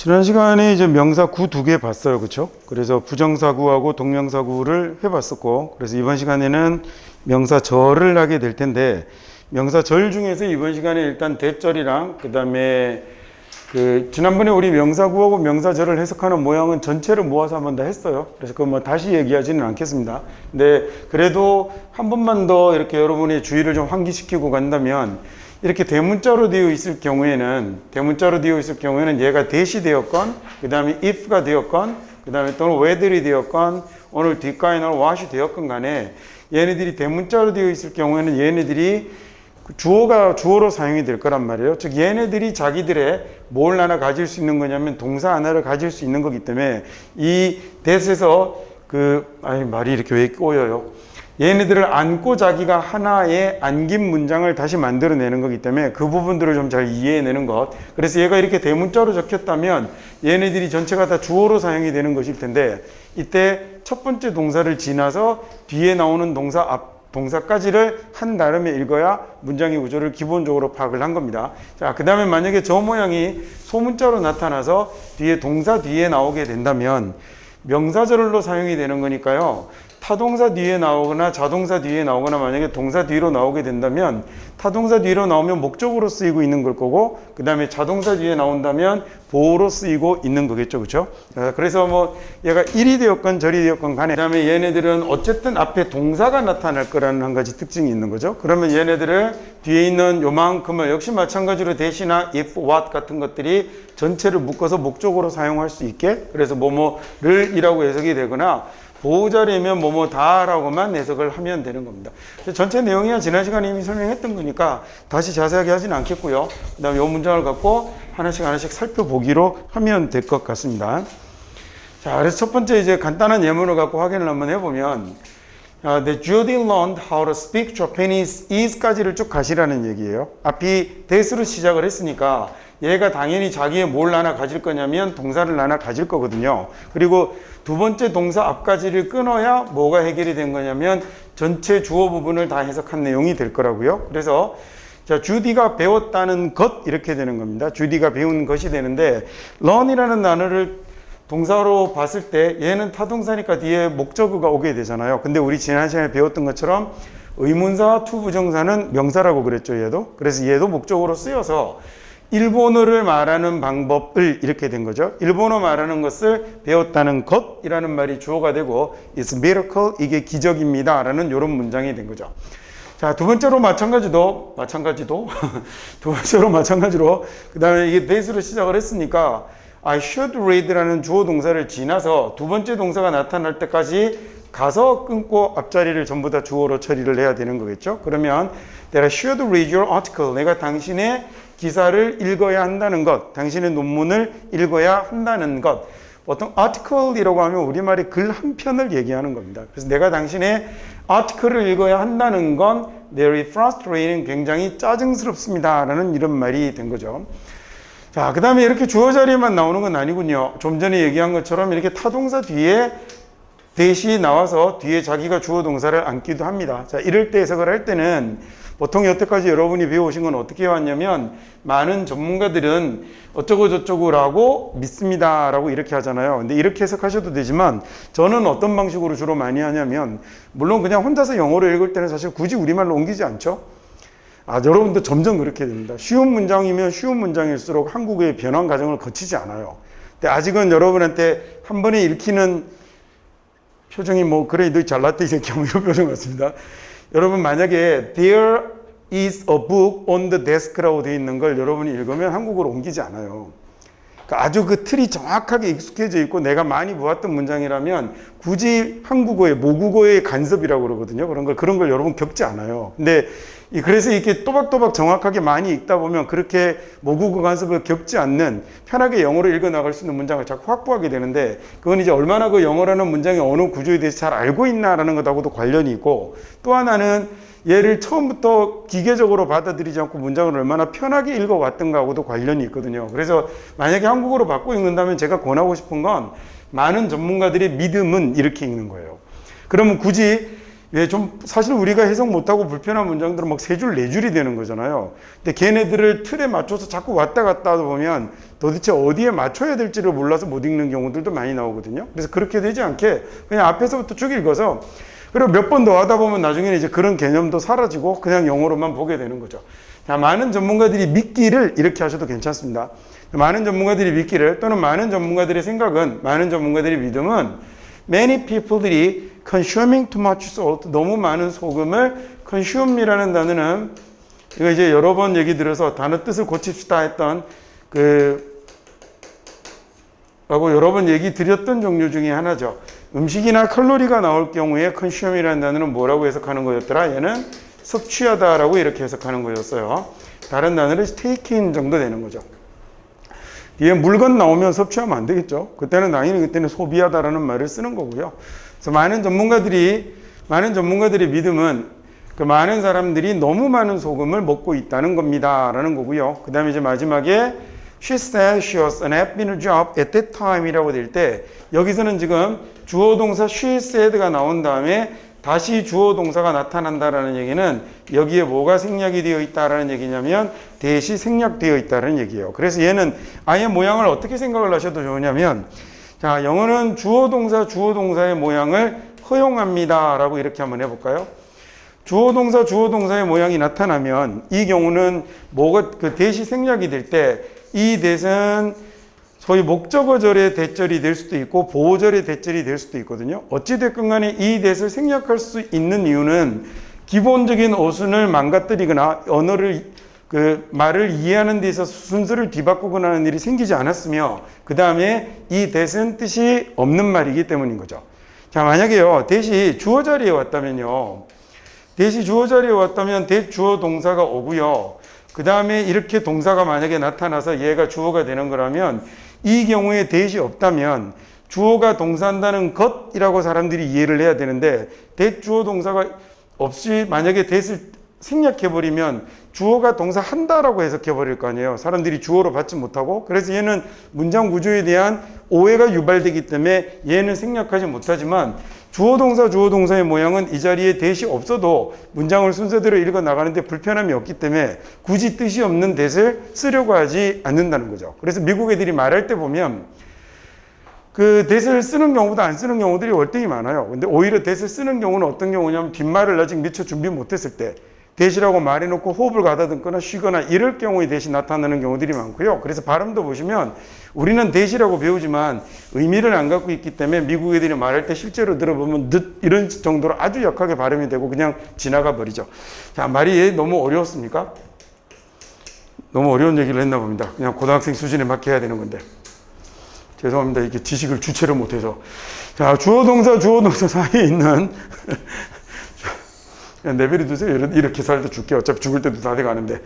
지난 시간에 이제 명사 구 두 개 봤어요. 그렇죠? 그래서 부정사구하고 동명사구를 해봤었고, 그래서 이번 시간에는 명사절을 하게 될 텐데, 명사절 중에서 이번 시간에 일단 대절이랑 그 다음에 지난번에 우리 명사구하고 명사절을 해석하는 모양은 전체를 모아서 한 번 다 했어요. 그래서 그거 뭐 다시 얘기하지는 않겠습니다. 근데 그래도 한 번만 더 이렇게 여러분의 주의를 좀 환기시키고 간다면, 이렇게 대문자로 되어 있을 경우에는 얘가 대시 되었건, 그 다음에 if가 되었건, 그 다음에 또는 whether이 되었건, 오늘 뒷가에 나올 what이 되었건 간에 얘네들이 대문자로 되어 있을 경우에는 얘네들이 주어로 사용이 될 거란 말이에요. 즉 얘네들이 자기들의 뭘 하나 가질 수 있는 거냐면 동사 하나를 가질 수 있는 거기 때문에 이 that에서 말이 이렇게 왜 꼬여요? 얘네들을 안고 자기가 하나의 안긴 문장을 다시 만들어내는 거기 때문에 그 부분들을 좀 잘 이해해내는 것. 그래서 얘가 이렇게 대문자로 적혔다면 얘네들이 전체가 다 주어로 사용이 되는 것일 텐데, 이때 첫 번째 동사를 지나서 뒤에 나오는 동사까지를 한 다음에 읽어야 문장의 구조를 기본적으로 파악을 한 겁니다. 자, 그 다음에 만약에 저 모양이 소문자로 나타나서 동사 뒤에 나오게 된다면 명사절로 사용이 되는 거니까요. 타동사 뒤에 나오거나 자동사 뒤에 나오거나 만약에 동사 뒤로 나오게 된다면 타동사 뒤로 나오면 목적으로 쓰이고 있는 걸 거고, 그 다음에 자동사 뒤에 나온다면 보호로 쓰이고 있는 거겠죠. 그렇죠? 그래서 뭐 얘가 일이 되었건 절이 되었건 간에, 그 다음에 얘네들은 어쨌든 앞에 동사가 나타날 거라는 한 가지 특징이 있는 거죠. 그러면 얘네들을 뒤에 있는 요만큼을 역시 마찬가지로 대시나 if, what 같은 것들이 전체를 묶어서 목적으로 사용할 수 있게, 그래서 뭐뭐를 이라고 해석이 되거나 보호자리면 뭐뭐다라고만 해석을 하면 되는 겁니다. 전체 내용이야 지난 시간에 이미 설명했던 거니까 다시 자세하게 하진 않겠고요. 그 다음에 이 문장을 갖고 하나씩 살펴보기로 하면 될 것 같습니다. 자, 그래서 첫 번째 이제 간단한 예문을 갖고 확인을 한번 해보면, The Judy learned how to speak Japanese is까지를 쭉 가시라는 얘기예요. 앞이 that으로 시작을 했으니까 얘가 당연히 자기의 뭘 하나 가질 거냐면 동사를 하나 가질 거거든요. 그리고 두 번째 동사 앞까지를 끊어야 뭐가 해결이 된 거냐면 전체 주어 부분을 다 해석한 내용이 될 거라고요. 그래서 자, 주디가 배웠다는 것 이렇게 되는 겁니다. 주디가 배운 것이 되는데, learn이라는 단어를 동사로 봤을 때 얘는 타동사니까 뒤에 목적어가 오게 되잖아요. 근데 우리 지난 시간에 배웠던 것처럼 의문사와 투부정사는 명사라고 그랬죠, 얘도. 그래서 얘도 목적어로 쓰여서 일본어를 말하는 방법을 이렇게 된 거죠. 일본어 말하는 것을 배웠다는 것이라는 말이 주어가 되고 It's miracle, 이게 기적입니다 라는 이런 문장이 된 거죠. 자, 두 번째로 마찬가지로 그 다음에 이게 that으로 시작을 했으니까 I should read라는 주어 동사를 지나서 두 번째 동사가 나타날 때까지 가서 끊고 앞자리를 전부 다 주어로 처리를 해야 되는 거겠죠. 그러면 That I should read your article, 내가 당신의 기사를 읽어야 한다는 것, 당신의 논문을 읽어야 한다는 것. 보통 article이라고 하면 우리말이 글 한 편을 얘기하는 겁니다. 그래서 내가 당신의 article을 읽어야 한다는 건 very frustrating, 굉장히 짜증스럽습니다 라는 이런 말이 된 거죠. 자, 그 다음에 이렇게 주어 자리에만 나오는 건 아니군요. 좀 전에 얘기한 것처럼 이렇게 타동사 뒤에 대시 나와서 뒤에 자기가 주어 동사를 앉기도 합니다. 자, 이럴 때 해석을 할 때는 보통 여태까지 여러분이 배우신 건 어떻게 해왔냐면, 많은 전문가들은 어쩌고 저쩌고라고 믿습니다 라고 이렇게 하잖아요. 근데 이렇게 해석하셔도 되지만 저는 어떤 방식으로 주로 많이 하냐면, 물론 그냥 혼자서 영어로 읽을 때는 사실 굳이 우리말로 옮기지 않죠. 여러분도 점점 그렇게 됩니다. 쉬운 문장이면 쉬운 문장일수록 한국어의 변환 과정을 거치지 않아요. 근데 아직은 여러분한테 한 번에 읽히는 표정이 그래 너 잘났다 이 새끼 이런 표정 같습니다. 여러분 만약에 There is a book on the desk라고 되어 있는 걸 여러분이 읽으면 한국어로 옮기지 않아요. 그러니까 아주 그 틀이 정확하게 익숙해져 있고 내가 많이 보았던 문장이라면 굳이 한국어의 모국어의 간섭이라고 그러거든요. 그런 걸 여러분 겪지 않아요. 근데 그래서 이렇게 또박또박 정확하게 많이 읽다 보면 그렇게 모국어 간섭을 겪지 않는 편하게 영어로 읽어 나갈 수 있는 문장을 자꾸 확보하게 되는데, 그건 이제 얼마나 그 영어라는 문장의 언어 구조에 대해서 잘 알고 있나라는 것하고도 관련이 있고, 또 하나는 얘를 처음부터 기계적으로 받아들이지 않고 문장을 얼마나 편하게 읽어왔던가하고도 관련이 있거든요. 그래서 만약에 한국어로 바꿔 읽는다면 제가 권하고 싶은 건 많은 전문가들의 믿음은 이렇게 읽는 거예요. 그러면 굳이 왜 좀 사실 우리가 해석 못하고 불편한 문장들은 막 세 줄, 네 줄이 되는 거잖아요. 근데 걔네들을 틀에 맞춰서 자꾸 왔다 갔다 하다 보면 도대체 어디에 맞춰야 될지를 몰라서 못 읽는 경우들도 많이 나오거든요. 그래서 그렇게 되지 않게 그냥 앞에서부터 쭉 읽어서 그리고 몇 번 더 하다 보면 나중에는 이제 그런 개념도 사라지고 그냥 영어로만 보게 되는 거죠. 자, 많은 전문가들이 믿기를 이렇게 하셔도 괜찮습니다. 많은 전문가들이 믿기를 또는 많은 전문가들의 생각은 많은 전문가들의 믿음은 many people들이 consuming too much salt 너무 많은 소금을 consume이라는 단어는 이거 이제 여러 번 얘기 들어서 단어 뜻을 고칩시다 했던 라고 여러 번 얘기 드렸던 종류 중에 하나죠. 음식이나 칼로리가 나올 경우에 consume이라는 단어는 뭐라고 해석하는 거였더라? 얘는 섭취하다라고 이렇게 해석하는 거였어요. 다른 단어를 take in 정도 되는 거죠. 뒤에 물건 나오면 섭취하면 안 되겠죠. 그때는 당연히 그때는 소비하다라는 말을 쓰는 거고요. 그래서 많은 전문가들의 믿음은 그 많은 사람들이 너무 많은 소금을 먹고 있다는 겁니다라는 거고요. 그 다음에 이제 마지막에 She said she was unhappy in her job at that time 이라고 될 때 여기서는 지금 주어 동사 she said가 나온 다음에 다시 주어 동사가 나타난다라는 얘기는 여기에 뭐가 생략이 되어 있다라는 얘기냐면 대시 생략되어 있다는 얘기예요. 그래서 얘는 아예 모양을 어떻게 생각을 하셔도 좋으냐면 자, 영어는 주어 동사의 모양을 허용합니다라고 이렇게 한번 해볼까요? 주어 동사의 모양이 나타나면 이 경우는 뭐가 그 대시 생략이 될 때 이 대는 소위 목적어절의 대절이 될 수도 있고 보어절의 대절이 될 수도 있거든요. 어찌됐건 간에 이 대를 생략할 수 있는 이유는 기본적인 어순을 망가뜨리거나 언어를 말을 이해하는 데 있어서 순서를 뒤바꾸거나 하는 일이 생기지 않았으며 그 다음에 이 대은 뜻이 없는 말이기 때문인 거죠. 자, 만약에요 대시 주어 자리에 왔다면요. 대시 주어 자리에 왔다면 대주어 동사가 오고요. 그 다음에 이렇게 동사가 만약에 나타나서 얘가 주어가 되는 거라면 이 경우에 대시 없다면 주어가 동사한다는 것이라고 사람들이 이해를 해야 되는데 대주어 동사가 없이 만약에 대를 생략해버리면 주어가 동사 한다라고 해석해버릴 거 아니에요. 사람들이 주어로 받지 못하고 그래서 얘는 문장 구조에 대한 오해가 유발되기 때문에 얘는 생략하지 못하지만 주어 동사의 모양은 이 자리에 대시 없어도 문장을 순서대로 읽어 나가는데 불편함이 없기 때문에 굳이 뜻이 없는 대를 쓰려고 하지 않는다는 거죠. 그래서 미국 애들이 말할 때 보면 그 대를 쓰는 경우보다 안 쓰는 경우들이 월등히 많아요. 근데 오히려 대를 쓰는 경우는 어떤 경우냐면 뒷말을 아직 미처 준비 못했을 때 대시라고 말해놓고 호흡을 가다듬거나 쉬거나 이럴 경우에 대시 나타나는 경우들이 많고요. 그래서 발음도 보시면 우리는 대시라고 배우지만 의미를 안 갖고 있기 때문에 미국 애들이 말할 때 실제로 들어보면 늦 이런 정도로 아주 약하게 발음이 되고 그냥 지나가 버리죠. 자, 말이 너무 어려웠습니까? 너무 어려운 얘기를 했나 봅니다. 그냥 고등학생 수준에 맞게 해야 되는 건데. 죄송합니다. 이렇게 지식을 주체를 못해서. 자, 주어 동사 사이에 있는 내버려 두세요. 이렇게 살다 죽게. 어차피 죽을 때도 다 돼가는데.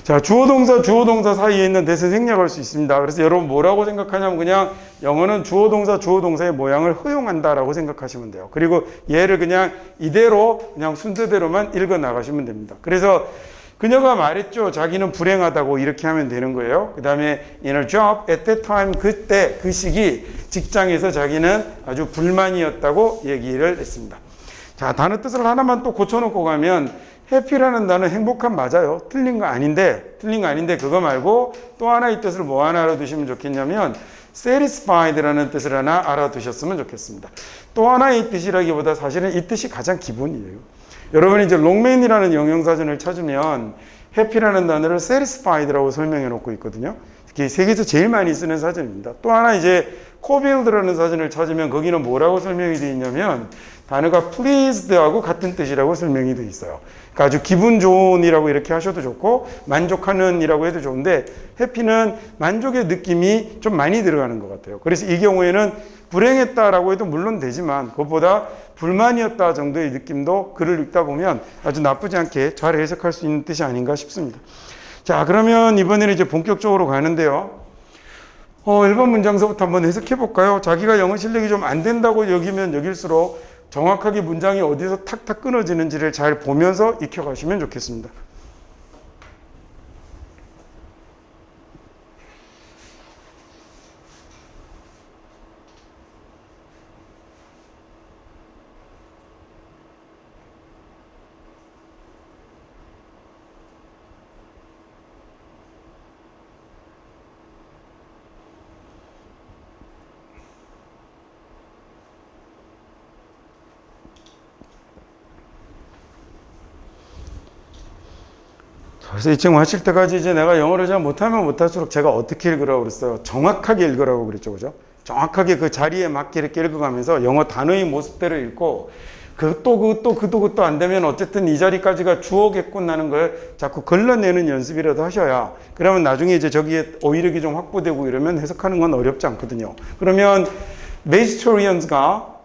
자, 주어 동사 사이에 있는 대신 생략할 수 있습니다. 그래서 여러분 뭐라고 생각하냐면 그냥 영어는 주어 동사의 모양을 허용한다라고 생각하시면 돼요. 그리고 얘를 그냥 이대로 그냥 순서대로만 읽어 나가시면 됩니다. 그래서 그녀가 말했죠. 자기는 불행하다고 이렇게 하면 되는 거예요. 그 다음에 in her job at that time 그때 그 시기 직장에서 자기는 아주 불만이었다고 얘기를 했습니다. 자, 단어 뜻을 하나만 또 고쳐놓고 가면 해피라는 단어 행복한 맞아요. 틀린 거 아닌데 그거 말고 또 하나의 뜻을 뭐 하나 알아두시면 좋겠냐면 satisfied라는 뜻을 하나 알아두셨으면 좋겠습니다. 또 하나의 뜻이라기보다 사실은 이 뜻이 가장 기본이에요. 여러분이 이제 롱맨이라는 영영사전을 찾으면 해피라는 단어를 satisfied라고 설명해 놓고 있거든요. 세계에서 제일 많이 쓰는 사전입니다. 또 하나 이제 코빌드라는 사전을 찾으면 거기는 뭐라고 설명이 되어 있냐면 단어가 pleased하고 같은 뜻이라고 설명이 되어 있어요. 그러니까 아주 기분 좋은이라고 이렇게 하셔도 좋고 만족하는이라고 해도 좋은데 해피는 만족의 느낌이 좀 많이 들어가는 것 같아요. 그래서 이 경우에는 불행했다라고 해도 물론 되지만 그것보다 불만이었다 정도의 느낌도 글을 읽다 보면 아주 나쁘지 않게 잘 해석할 수 있는 뜻이 아닌가 싶습니다. 자, 그러면 이번에는 이제 본격적으로 가는데요. 1번 문장서부터 한번 해석해 볼까요? 자기가 영어 실력이 좀 안 된다고 여기면 여길수록 정확하게 문장이 어디서 탁탁 끊어지는지를 잘 보면서 익혀가시면 좋겠습니다. 그래서 이 친구 하실 때까지 이제 내가 영어를 잘 못하면 못할수록 제가 어떻게 읽으라고 그랬어요? 정확하게 읽으라고 그랬죠. 그죠? 정확하게 그 자리에 맞게 이렇게 읽어가면서 영어 단어의 모습대로 읽고 그것도 안 되면 어쨌든 이 자리까지가 주어겠구나는 걸 자꾸 걸러내는 연습이라도 하셔야 그러면 나중에 이제 저기에 어휘력이 좀 확보되고 이러면 해석하는 건 어렵지 않거든요. 그러면 vegetarians가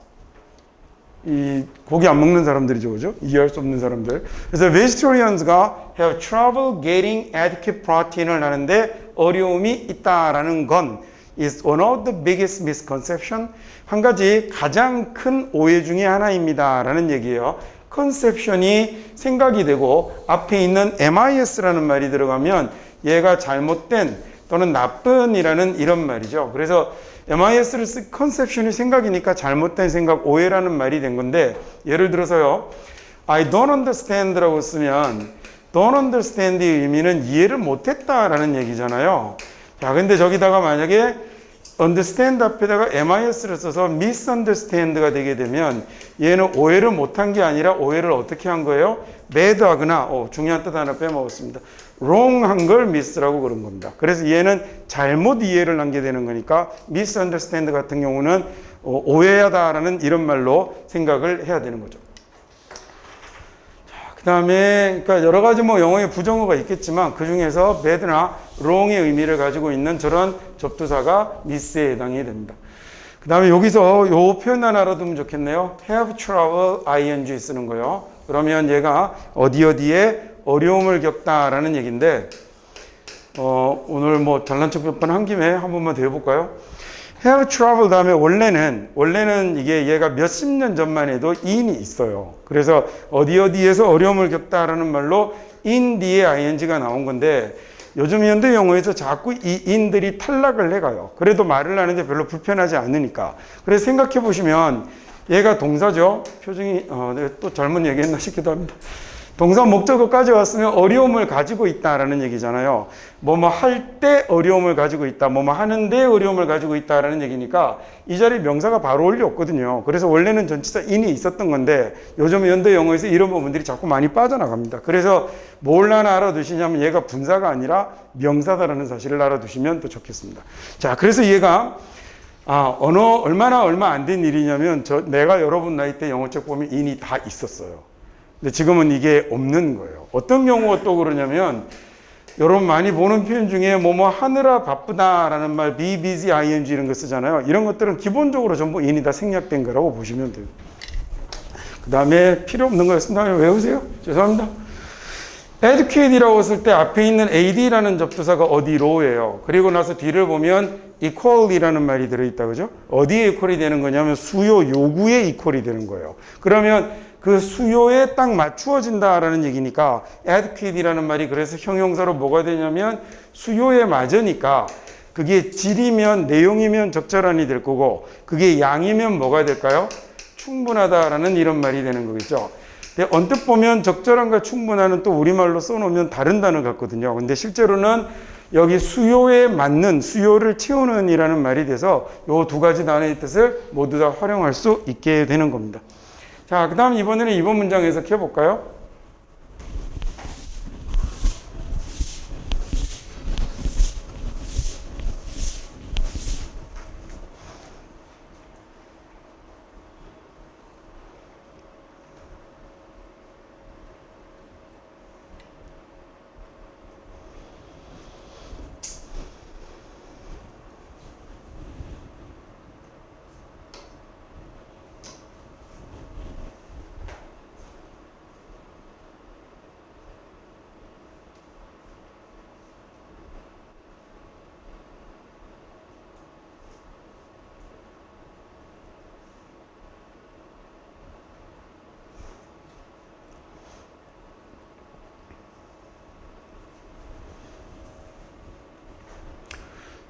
이 고기 안 먹는 사람들이죠, 그죠? 이해할 수 없는 사람들. 그래서 vegetarians가 have trouble getting adequate protein을 하는데 어려움이 있다라는 건 is one of the biggest misconception. 한 가지 가장 큰 오해 중에 하나입니다라는 얘기예요. conception이 생각이 되고 앞에 있는 mis라는 말이 들어가면 얘가 잘못된 또는 나쁜이라는 이런 말이죠. 그래서 mis를 쓰 conception이 생각이니까 잘못된 생각, 오해라는 말이 된 건데 예를 들어서요. I don't understand라고 쓰면 don't understand의 의미는 이해를 못했다라는 얘기잖아요. 자, 근데 저기다가 만약에 understand 앞에다가 mis를 써서 misunderstand가 되게 되면 얘는 오해를 못한 게 아니라 오해를 어떻게 한 거예요? bad하거나 중요한 뜻 하나 빼먹었습니다. wrong한 걸 miss라고 그런 겁니다. 그래서 얘는 잘못 이해를 한 게 되는 거니까 misunderstand 같은 경우는 오해하다라는 이런 말로 생각을 해야 되는 거죠. 그 다음에 그러니까 여러 가지 뭐 영어에 부정어가 있겠지만 그 중에서 bad나 wrong의 의미를 가지고 있는 저런 접두사가 miss에 해당이 됩니다. 그 다음에 여기서 요 표현 하나 알아두면 좋겠네요. have trouble ing 쓰는 거요. 그러면 얘가 어디에 어려움을 겪다라는 얘기인데 오늘 뭐 잘난 척 몇 번 한 김에 한 번만 더 해볼까요? have trouble 다음에 원래는 이게 얘가 몇십 년 전만 해도 in이 있어요. 그래서 어디에서 어려움을 겪다라는 말로 in 뒤에 ing가 나온 건데 요즘 현대 영어에서 자꾸 이 in들이 탈락을 해가요. 그래도 말을 하는데 별로 불편하지 않으니까. 그래서 생각해 보시면 얘가 동사죠. 표정이 내가 또 잘못 얘기했나 싶기도 합니다. 동사 목적어까지 왔으면 어려움을 가지고 있다라는 얘기잖아요. 뭐뭐 할 때 어려움을 가지고 있다. 뭐뭐 하는데 어려움을 가지고 있다라는 얘기니까 이 자리에 명사가 바로 올리 없거든요. 그래서 원래는 전치사 in이 있었던 건데 요즘 현대 영어에서 이런 부분들이 자꾸 많이 빠져나갑니다. 그래서 뭘 하나 알아두시냐면 얘가 분사가 아니라 명사다라는 사실을 알아두시면 또 좋겠습니다. 자, 그래서 얘가 얼마 안 된 일이냐면 내가 여러분 나이 때 영어책 보면 in이 다 있었어요. 근데 지금은 이게 없는 거예요. 어떤 경우가 또 그러냐면 여러분 많이 보는 표현 중에 뭐뭐 하느라 바쁘다라는 말 be busy ing 이런 거 쓰잖아요. 이런 것들은 기본적으로 전부 in이 다 생략된 거라고 보시면 돼요. 그 다음에 필요 없는 거였습니다. 외우세요. 죄송합니다. educate이라고 쓸 때 앞에 있는 ad라는 접두사가 어디로예요. 그리고 나서 뒤를 보면 equal이라는 말이 들어있다. 그죠? 어디에 equal이 되는 거냐면 수요 요구에 equal이 되는 거예요. 그러면 그 수요에 딱 맞추어진다라는 얘기니까 adequate이라는 말이 그래서 형용사로 뭐가 되냐면 수요에 맞으니까 그게 질이면 내용이면 적절한이 될 거고 그게 양이면 뭐가 될까요? 충분하다라는 이런 말이 되는 거겠죠. 근데 언뜻 보면 적절한과 충분한은 또 우리말로 써놓으면 다른 단어 같거든요. 근데 실제로는 여기 수요에 맞는 수요를 채우는 이라는 말이 돼서 요 두 가지 단어의 뜻을 모두 다 활용할 수 있게 되는 겁니다. 자, 그 다음 이번에는 이번 문장 해석해 볼까요?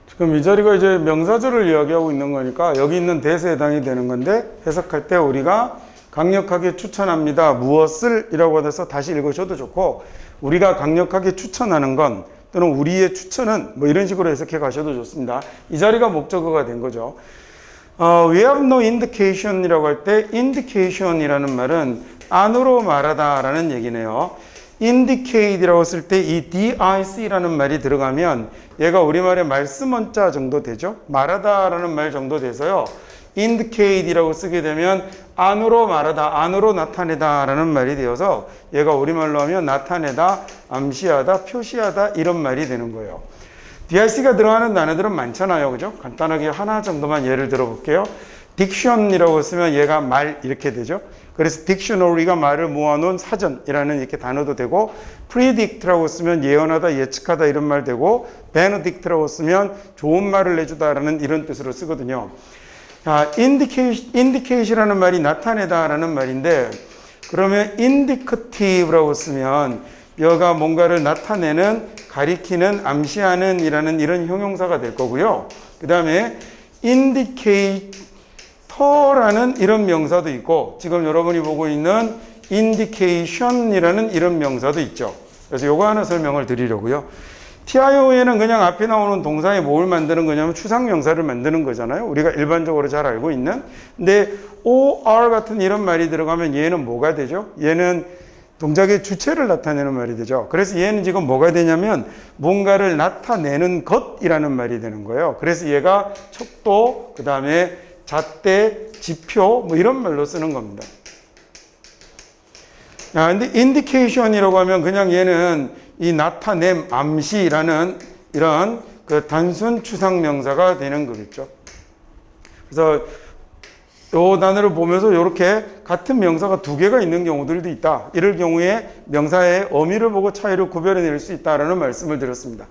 지금 이 자리가 이제 명사절을 이야기하고 있는 거니까 여기 있는 대세에 해당이 되는 건데 해석할 때 우리가 강력하게 추천합니다. 무엇을 이라고 해서 다시 읽으셔도 좋고 우리가 강력하게 추천하는 건 또는 우리의 추천은 뭐 이런 식으로 해석해 가셔도 좋습니다. 이 자리가 목적어가 된 거죠. We have no indication 이라고 할 때 indication 이라는 말은 안으로 말하다 라는 얘기네요. indicate이라고 쓸 때 이 dic라는 말이 들어가면 얘가 우리말의 말씀원자 정도 되죠. 말하다라는 말 정도 돼서요. indicate이라고 쓰게 되면 안으로 말하다, 안으로 나타내다라는 말이 되어서 얘가 우리말로 하면 나타내다, 암시하다, 표시하다 이런 말이 되는 거예요. DIC가 들어가는 단어들은 많잖아요. 그죠? 간단하게 하나 정도만 예를 들어 볼게요. 딕션이라고 쓰면 얘가 말 이렇게 되죠. 그래서 딕셔너리가 말을 모아놓은 사전이라는 이렇게 단어도 되고, predict라고 쓰면 예언하다, 예측하다 이런 말 되고, benedict라고 쓰면 좋은 말을 내주다라는 이런 뜻으로 쓰거든요. indicate이라는 말이 나타내다라는 말인데, 그러면 indicative라고 쓰면 여가 뭔가를 나타내는, 가리키는, 암시하는 이라는 이런 형용사가 될 거고요. 그 다음에 indicator라는 이런 명사도 있고, 지금 여러분이 보고 있는 indication이라는 이런 명사도 있죠. 그래서 요거 하나 설명을 드리려고요. TIO에는 그냥 앞에 나오는 동사에 뭘 만드는 거냐면 추상명사를 만드는 거잖아요. 우리가 일반적으로 잘 알고 있는. 근데 OR 같은 이런 말이 들어가면 얘는 뭐가 되죠? 얘는 동작의 주체를 나타내는 말이 되죠. 그래서 얘는 지금 뭐가 되냐면 뭔가를 나타내는 것이라는 말이 되는 거예요. 그래서 얘가 척도, 그 다음에 잣대, 지표 뭐 이런 말로 쓰는 겁니다. 근데 indication이라고 하면 그냥 얘는 이 나타냄, 암시라는 이런 그 단순 추상명사가 되는 거겠죠. 그래서 이 단어를 보면서 이렇게 같은 명사가 두 개가 있는 경우들도 있다. 이럴 경우에 명사의 의미를 보고 차이를 구별해낼 수 있다라는 말씀을 드렸습니다.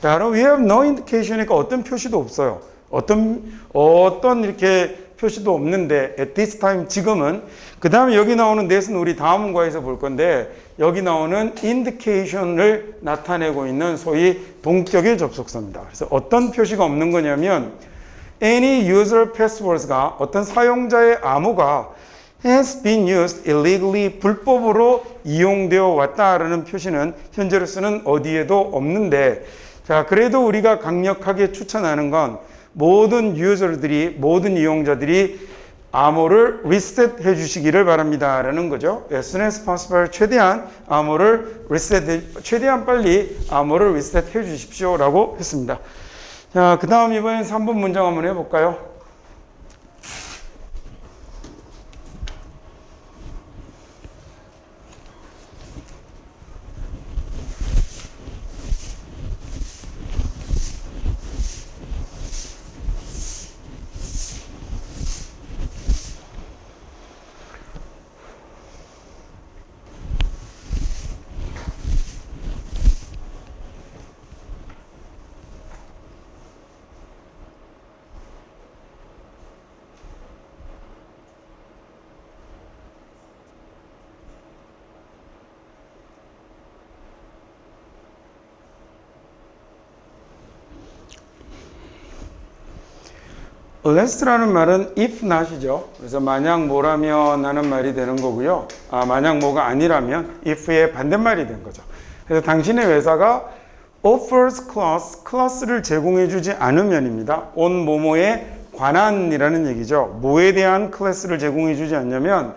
자, 그럼 we have no indication이니까 어떤 표시도 없어요. 어떤 이렇게 표시도 없는데 at this time 지금은. 그 다음에 여기 나오는 that은 우리 다음 문과에서 볼 건데, 여기 나오는 indication을 나타내고 있는 소위 동격의 접속사입니다. 그래서 어떤 표시가 없는 거냐면 any user passwords가 어떤 사용자의 암호가 has been used illegally, 불법으로 이용되어 왔다라는 표시는 현재로서는 어디에도 없는데, 자, 그래도 우리가 강력하게 추천하는 건 모든 유저들이, 모든 이용자들이 암호를 리셋 해 주시기를 바랍니다 라는 거죠. As soon as possible, 최대한 암호를 최대한 빨리 암호를 리셋 해 주십시오 라고 했습니다. 자, 그 다음 이번엔 3번 문장 한번 해볼까요? unless라는 말은 if not이죠. 그래서 만약 뭐라면 하는 말이 되는 거고요. 만약 뭐가 아니라면 if의 반대말이 된 거죠. 그래서 당신의 회사가 offers class를 제공해 주지 않으면입니다. on 뭐뭐에 관한이라는 얘기죠. 뭐에 대한 클래스를 제공해 주지 않냐면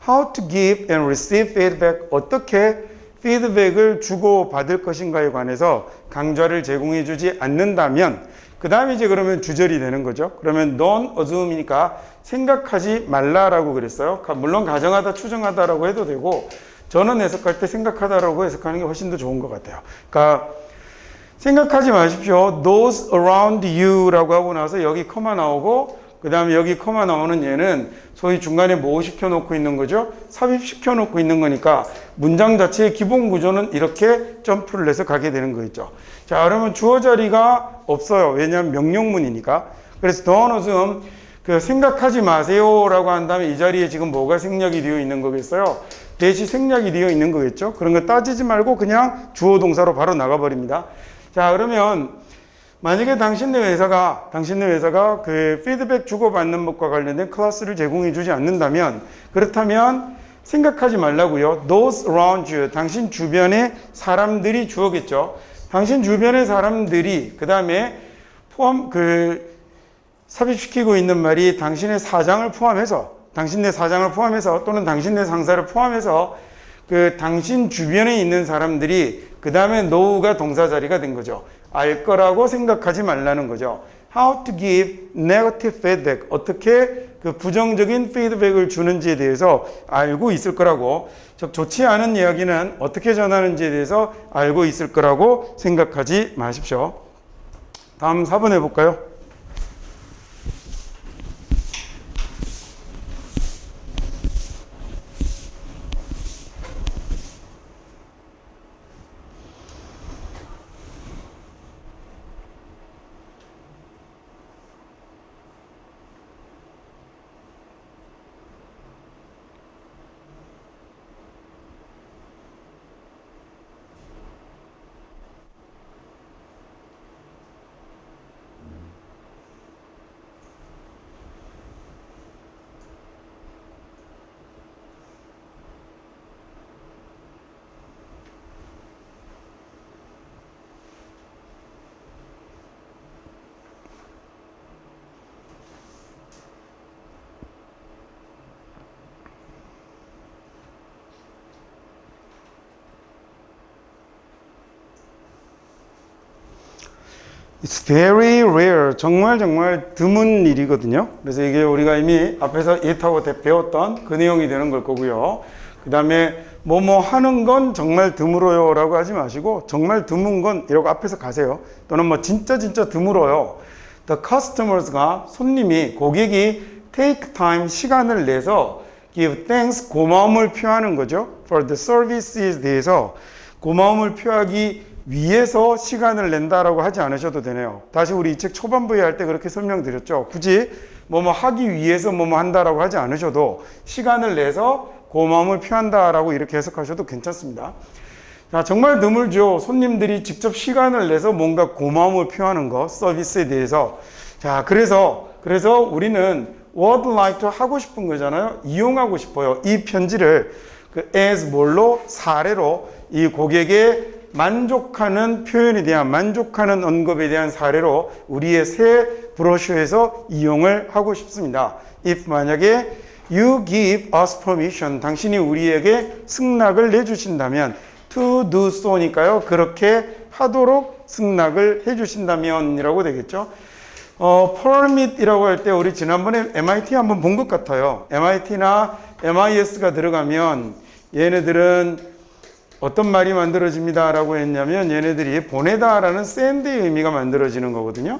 how to give and receive feedback, 어떻게 피드백을 주고 받을 것인가에 관해서 강좌를 제공해 주지 않는다면, 그 다음에 이제 그러면 주절이 되는 거죠. 그러면 don't assume이니까 생각하지 말라라고 그랬어요. 물론 가정하다, 추정하다라고 해도 되고, 저는 해석할 때 생각하다라고 해석하는 게 훨씬 더 좋은 것 같아요. 그러니까 생각하지 마십시오. those around you라고 하고 나서 여기 커마 나오고, 그 다음에 여기 커마 나오는 얘는 소위 중간에 뭐 시켜놓고 있는 거죠? 삽입시켜놓고 있는 거니까 문장 자체의 기본 구조는 이렇게 점프를 내서 가게 되는 거겠죠. 자, 그러면 주어 자리가 없어요. 왜냐하면 명령문이니까. 그래서 don't assume, 생각하지 마세요라고 한다면 이 자리에 지금 뭐가 생략이 되어 있는 거겠어요? 대시 생략이 되어 있는 거겠죠? 그런 거 따지지 말고 그냥 주어 동사로 바로 나가버립니다. 자, 그러면 만약에 당신네 회사가 그 피드백 주고받는 것과 관련된 클래스를 제공해 주지 않는다면, 그렇다면 생각하지 말라고요. Those around you, 당신 주변의 사람들이 주어겠죠. 당신 주변의 사람들이, 그 다음에 삽입시키고 있는 말이 당신의 사장을 포함해서, 당신네 사장을 포함해서 또는 당신네 상사를 포함해서 그 당신 주변에 있는 사람들이 그 다음에 know가 동사 자리가 된 거죠. 알 거라고 생각하지 말라는 거죠. How to give negative feedback. 어떻게 그 부정적인 피드백을 주는지에 대해서 알고 있을 거라고, 즉 좋지 않은 이야기는 어떻게 전하는지에 대해서 알고 있을 거라고 생각하지 마십시오. 다음 4번 해볼까요? It's very rare. 정말 드문 일이거든요. 그래서 이게 우리가 이미 앞에서 it하고 배웠던 그 내용이 되는 걸 거고요. 그 다음에 뭐뭐 하는 건 정말 드물어요 라고 하지 마시고 정말 드문 건 이러고 앞에서 가세요. 또는 뭐 진짜 드물어요. The customers가 손님이 고객이 take time 시간을 내서 give thanks 고마움을 표하는 거죠. For the service에 대해서 고마움을 표하기 위해서 시간을 낸다라고 하지 않으셔도 되네요. 다시 우리 이 책 초반부에 할 때 그렇게 설명드렸죠. 굳이 뭐뭐 하기 위해서 뭐뭐 한다라고 하지 않으셔도 시간을 내서 고마움을 표한다라고 이렇게 해석하셔도 괜찮습니다. 자, 정말 드물죠. 손님들이 직접 시간을 내서 뭔가 고마움을 표하는 거, 서비스에 대해서. 자, 그래서 우리는 would like to 하고 싶은 거잖아요. 이용하고 싶어요. 이 편지를 as 뭘로? 사례로 이 고객의 만족하는 표현에 대한, 만족하는 언급에 대한 사례로 우리의 새 브로셔에서 이용을 하고 싶습니다. If 만약에 you give us permission, 당신이 우리에게 승낙을 내주신다면 to do so니까요. 그렇게 하도록 승낙을 해주신다면 이라고 되겠죠. permit이라고 할 때 우리 지난번에 MIT 한번 본 것 같아요. MIT나 MIS가 들어가면 얘네들은 어떤 말이 만들어집니다 라고 했냐면 얘네들이 보내다라는 send의 의미가 만들어지는 거거든요.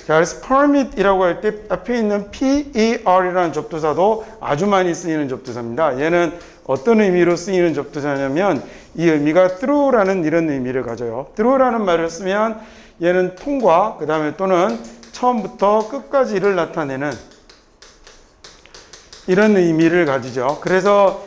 자, 그래서 permit이라고 할 때 앞에 있는 PER이라는 접두사도 아주 많이 쓰이는 접두사입니다. 얘는 어떤 의미로 쓰이는 접두사냐면 이 의미가 through라는 이런 의미를 가져요. through라는 말을 쓰면 얘는 통과, 그 다음에 또는 처음부터 끝까지를 나타내는 이런 의미를 가지죠. 그래서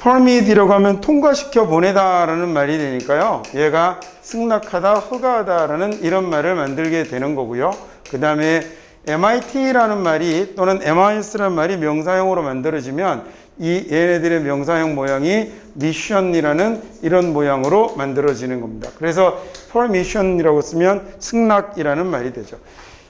permit이라고 하면 통과시켜 보내다라는 말이 되니까요. 얘가 승낙하다, 허가하다라는 이런 말을 만들게 되는 거고요. 그 다음에 MIT라는 말이 또는 MIS라는 말이 명사형으로 만들어지면 이 얘네들의 명사형 모양이 mission이라는 이런 모양으로 만들어지는 겁니다. 그래서 permission이라고 쓰면 승낙이라는 말이 되죠.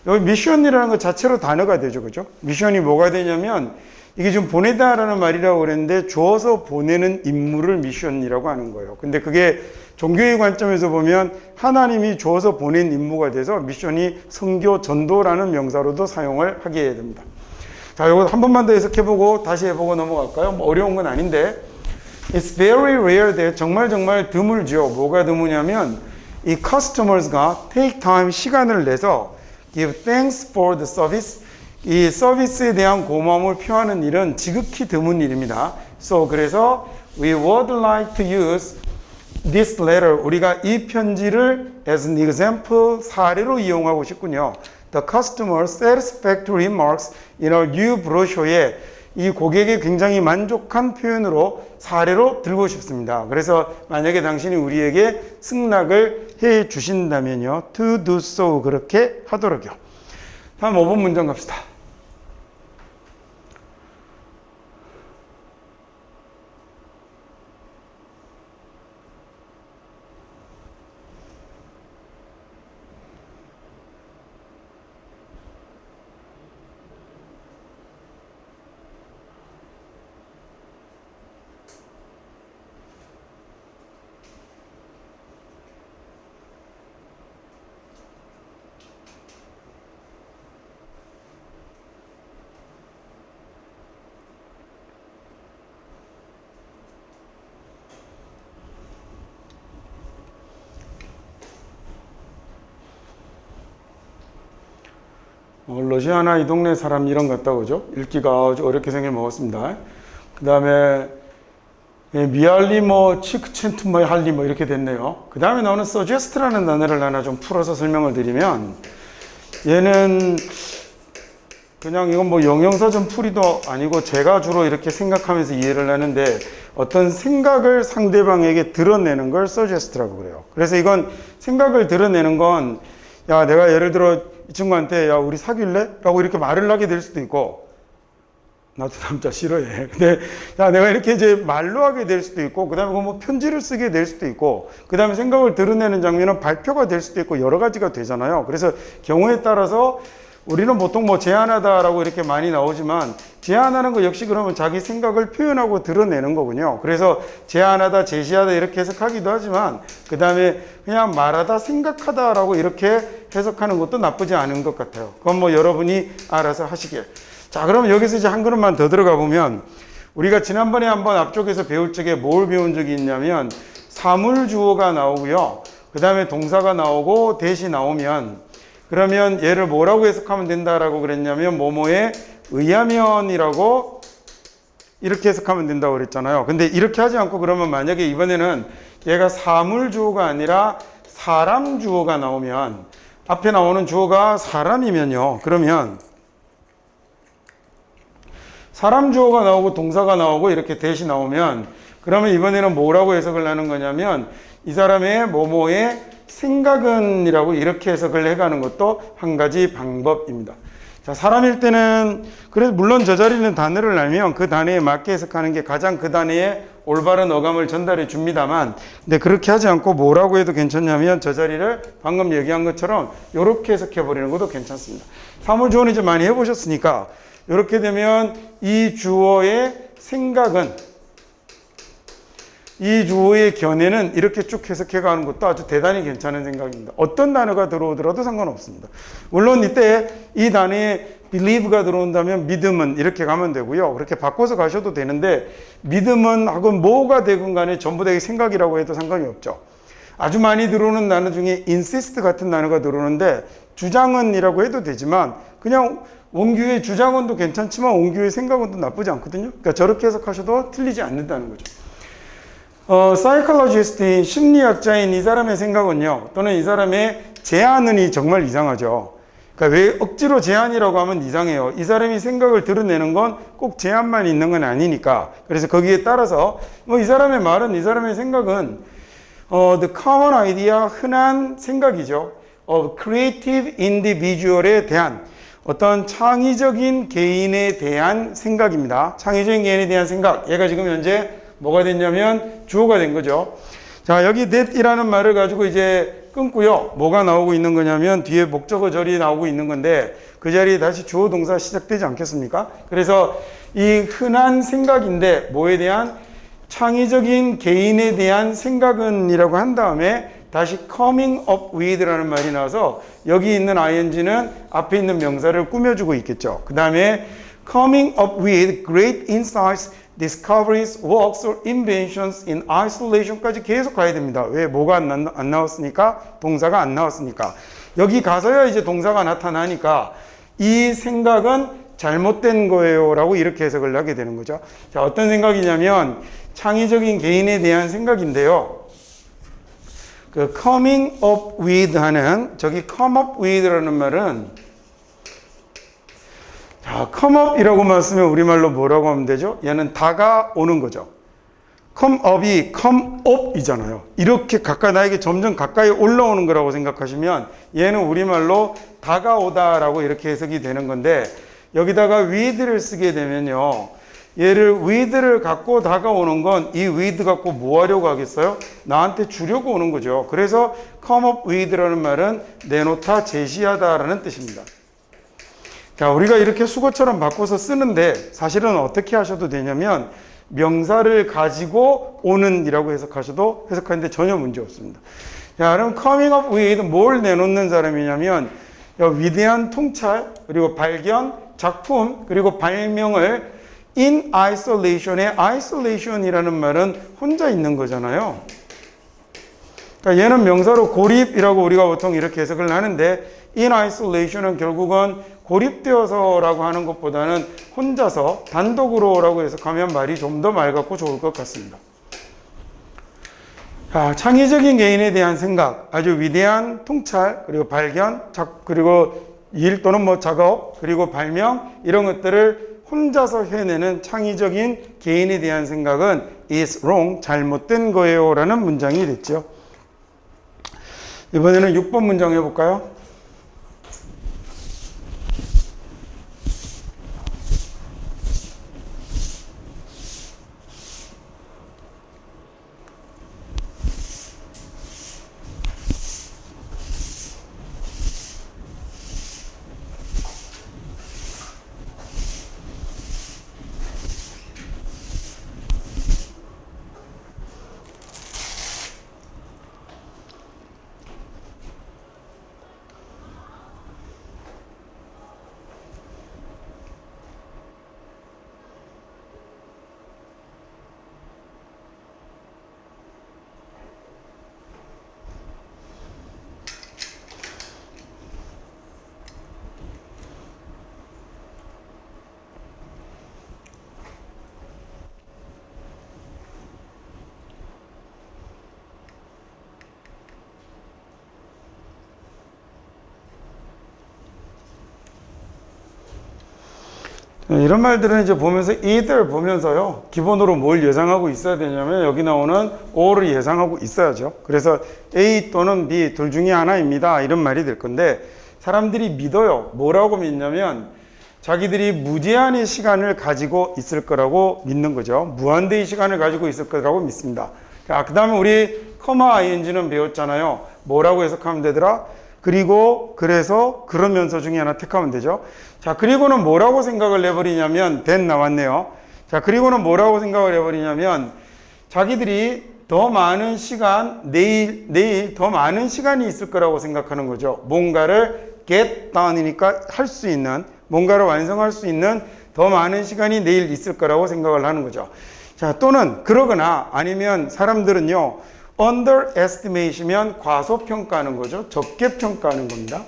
여기 mission이라는 것 자체로 단어가 되죠. 그죠? mission이 뭐가 되냐면 이게 지금 보내다라는 말이라고 그랬는데 주어서 보내는 임무를 미션이라고 하는 거예요. 근데 그게 종교의 관점에서 보면 하나님이 주어서 보낸 임무가 돼서 미션이 선교, 전도라는 명사로도 사용을 하게 됩니다. 자, 이거 한 번만 더 해석해보고 다시 해보고 넘어갈까요? 뭐 어려운 건 아닌데 It's very rare that 정말 드물죠. 뭐가 드무냐면 이 customers가 take time 시간을 내서 give thanks for the service 이 서비스에 대한 고마움을 표하는 일은 지극히 드문 일입니다. 그래서 we would like to use this letter 우리가 이 편지를 as an example 사례로 이용하고 싶군요. The customer satisfactory remarks in our new brochure에 이 고객이 굉장히 만족한 표현으로 사례로 들고 싶습니다. 그래서 만약에 당신이 우리에게 승낙을 해 주신다면요. to do so 그렇게 하도록요. 다음 5번 문장 갑시다. 러시아나 이 동네 사람 이런 것 같다, 그죠? 읽기가 아주 어렵게 생겨 먹었습니다. 그 다음에 미알리 치크첸트 할리 이렇게 됐네요. 그 다음에 나오는 suggest라는 단어를 하나 좀 풀어서 설명을 드리면, 얘는 그냥 이건 영영사전 풀이도 아니고 제가 주로 이렇게 생각하면서 이해를 하는데, 어떤 생각을 상대방에게 드러내는 걸 suggest라고 그래요. 그래서 이건 생각을 드러내는 건, 야, 내가 예를 들어 이 친구한테 야, 우리 사귈래? 라고 이렇게 말을 하게 될 수도 있고, 나도 남자 싫어해. 근데 야, 내가 이렇게 이제 말로 하게 될 수도 있고, 그 다음에 편지를 쓰게 될 수도 있고, 그 다음에 생각을 드러내는 장면은 발표가 될 수도 있고, 여러 가지가 되잖아요. 그래서 경우에 따라서 우리는 보통 제안하다라고 이렇게 많이 나오지만, 제안하는 거 역시 그러면 자기 생각을 표현하고 드러내는 거군요. 그래서 제안하다, 제시하다 이렇게 해석하기도 하지만, 그 다음에 그냥 말하다, 생각하다라고 이렇게 해석하는 것도 나쁘지 않은 것 같아요. 그건 여러분이 알아서 하시길. 자, 그럼 여기서 이제 한 걸음만 더 들어가 보면, 우리가 지난번에 한번 앞쪽에서 배울 적에 뭘 배운 적이 있냐면, 사물주어가 나오고요. 그 다음에 동사가 나오고 대시 나오면, 그러면 얘를 뭐라고 해석하면 된다라고 그랬냐면, 뭐뭐에 의하면이라고 이렇게 해석하면 된다고 그랬잖아요. 근데 이렇게 하지 않고 그러면 만약에 이번에는 얘가 사물주어가 아니라 사람주어가 나오면, 앞에 나오는 주어가 사람이면요. 그러면 사람 주어가 나오고 동사가 나오고 이렇게 대시 나오면, 그러면 이번에는 뭐라고 해석을 하는 거냐면, 이 사람의 뭐뭐의 생각은 이라고 이렇게 해석을 해가는 것도 한 가지 방법입니다. 자, 사람일 때는, 그래서 물론 저 자리는 단어를 알면 그 단어에 맞게 해석하는 게 가장 그 단어의 올바른 어감을 전달해 줍니다만, 근데 그렇게 하지 않고 뭐라고 해도 괜찮냐면, 저 자리를 방금 얘기한 것처럼 이렇게 해석해 버리는 것도 괜찮습니다. 사물주어는 이제 많이 해보셨으니까, 이렇게 되면 이 주어의 생각은, 이 주어의 견해는 이렇게 쭉 해석해 가는 것도 아주 대단히 괜찮은 생각입니다. 어떤 단어가 들어오더라도 상관없습니다. 물론 이때 이 단어에 believe가 들어온다면 믿음은 이렇게 가면 되고요. 그렇게 바꿔서 가셔도 되는데, 믿음은 하건 뭐가 되건 간에 전부 다 생각이라고 해도 상관이 없죠. 아주 많이 들어오는 단어 중에 insist 같은 단어가 들어오는데, 주장은 이라고 해도 되지만, 그냥 원규의 주장원도 괜찮지만 원규의 생각원도 나쁘지 않거든요. 그러니까 저렇게 해석하셔도 틀리지 않는다는 거죠. 사이콜로지스트인 심리학자인 이 사람의 생각은요, 또는 이 사람의 제안은 정말 이상하죠. 그러니까 왜 억지로 제안이라고 하면 이상해요. 이 사람이 생각을 드러내는 건 꼭 제안만 있는 건 아니니까. 그래서 거기에 따라서 이 사람의 말은, 이 사람의 생각은 the common idea, 흔한 생각이죠. of creative individual에 대한 어떤 창의적인 개인에 대한 생각입니다. 창의적인 개인에 대한 생각. 얘가 지금 현재 뭐가 됐냐면 주어가 된 거죠. 자, 여기 that이라는 말을 가지고 이제 끊고요. 뭐가 나오고 있는 거냐면 뒤에 목적어 절이 나오고 있는 건데, 그 자리에 다시 주어 동사 시작되지 않겠습니까? 그래서 이 흔한 생각인데 뭐에 대한, 창의적인 개인에 대한 생각은 이라고 한 다음에 다시 coming up with라는 말이 나와서 여기 있는 ing는 앞에 있는 명사를 꾸며주고 있겠죠. 그 다음에 coming up with great insights, discoveries, works or inventions in isolation까지 계속 가야 됩니다. 왜? 뭐가 안 나왔으니까? 동사가 안 나왔으니까. 여기 가서야 이제 동사가 나타나니까 이 생각은 잘못된 거예요 라고 이렇게 해석을 하게 되는 거죠. 자, 어떤 생각이냐면 창의적인 개인에 대한 생각인데요. 그 coming up with 하는, 저기 come up with라는 말은, 자, come up이라고만 쓰면 우리말로 뭐라고 하면 되죠? 얘는 다가오는 거죠. come up이 come up이잖아요. 이렇게 가까이, 나에게 점점 가까이 올라오는 거라고 생각하시면 얘는 우리말로 다가오다라고 이렇게 해석이 되는 건데, 여기다가 with를 쓰게 되면요, 얘를 with를 갖고 다가오는 건 이 with 갖고 뭐 하려고 하겠어요? 나한테 주려고 오는 거죠. 그래서 come up with라는 말은 내놓다, 제시하다라는 뜻입니다. 자, 우리가 이렇게 수거처럼 바꿔서 쓰는데 사실은 어떻게 하셔도 되냐면 명사를 가지고 오는 이라고 해석하셔도 해석하는데 전혀 문제 없습니다. 자, 그럼 coming up with 뭘 내놓는 사람이냐면 위대한 통찰, 그리고 발견, 작품, 그리고 발명을 in isolation의 isolation이라는 말은 혼자 있는 거잖아요. 그러니까 얘는 명사로 고립이라고 우리가 보통 이렇게 해석을 하는데, in isolation은 결국은 고립되어서라고 하는 것보다는 혼자서 단독으로라고 해석하면 말이 좀 더 맑고 좋을 것 같습니다. 자, 창의적인 개인에 대한 생각, 아주 위대한 통찰, 그리고 발견, 그리고 일 또는 뭐 작업, 그리고 발명 이런 것들을 혼자서 해내는 창의적인 개인에 대한 생각은 is wrong, 잘못된 거예요 라는 문장이 됐죠. 이번에는 6번 문장 해볼까요? 이런 말들은 이제 보면서 either 보면서요, 기본으로 뭘 예상하고 있어야 되냐면 여기 나오는 or를 예상하고 있어야죠. 그래서 A 또는 B 둘 중에 하나입니다 이런 말이 될 건데, 사람들이 믿어요. 뭐라고 믿냐면 자기들이 무제한의 시간을 가지고 있을 거라고 믿는 거죠. 무한대의 시간을 가지고 있을 거라고 믿습니다. 그 다음에 우리 커마 ing는 배웠잖아요. 뭐라고 해석하면 되더라? 그리고, 그래서, 그러면서 중에 하나 택하면 되죠. 자, 그리고는 뭐라고 생각을 해버리냐면, then 나왔네요. 자, 그리고는 뭐라고 생각을 해버리냐면, 자기들이 더 많은 시간, 내일 더 많은 시간이 있을 거라고 생각하는 거죠. 뭔가를 get done이니까 할 수 있는, 뭔가를 완성할 수 있는 더 많은 시간이 내일 있을 거라고 생각을 하는 거죠. 자, 또는 그러거나 아니면 사람들은요, underestimate이면 과소평가하는 거죠. 적게 평가하는 겁니다.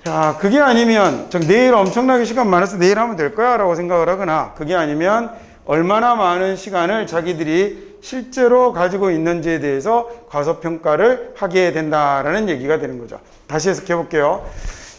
자, 그게 아니면 내일 엄청나게 시간 많아서 내일 하면 될 거야 라고 생각을 하거나, 그게 아니면 얼마나 많은 시간을 자기들이 실제로 가지고 있는지에 대해서 과소평가를 하게 된다라는 얘기가 되는 거죠. 다시 해석해 볼게요.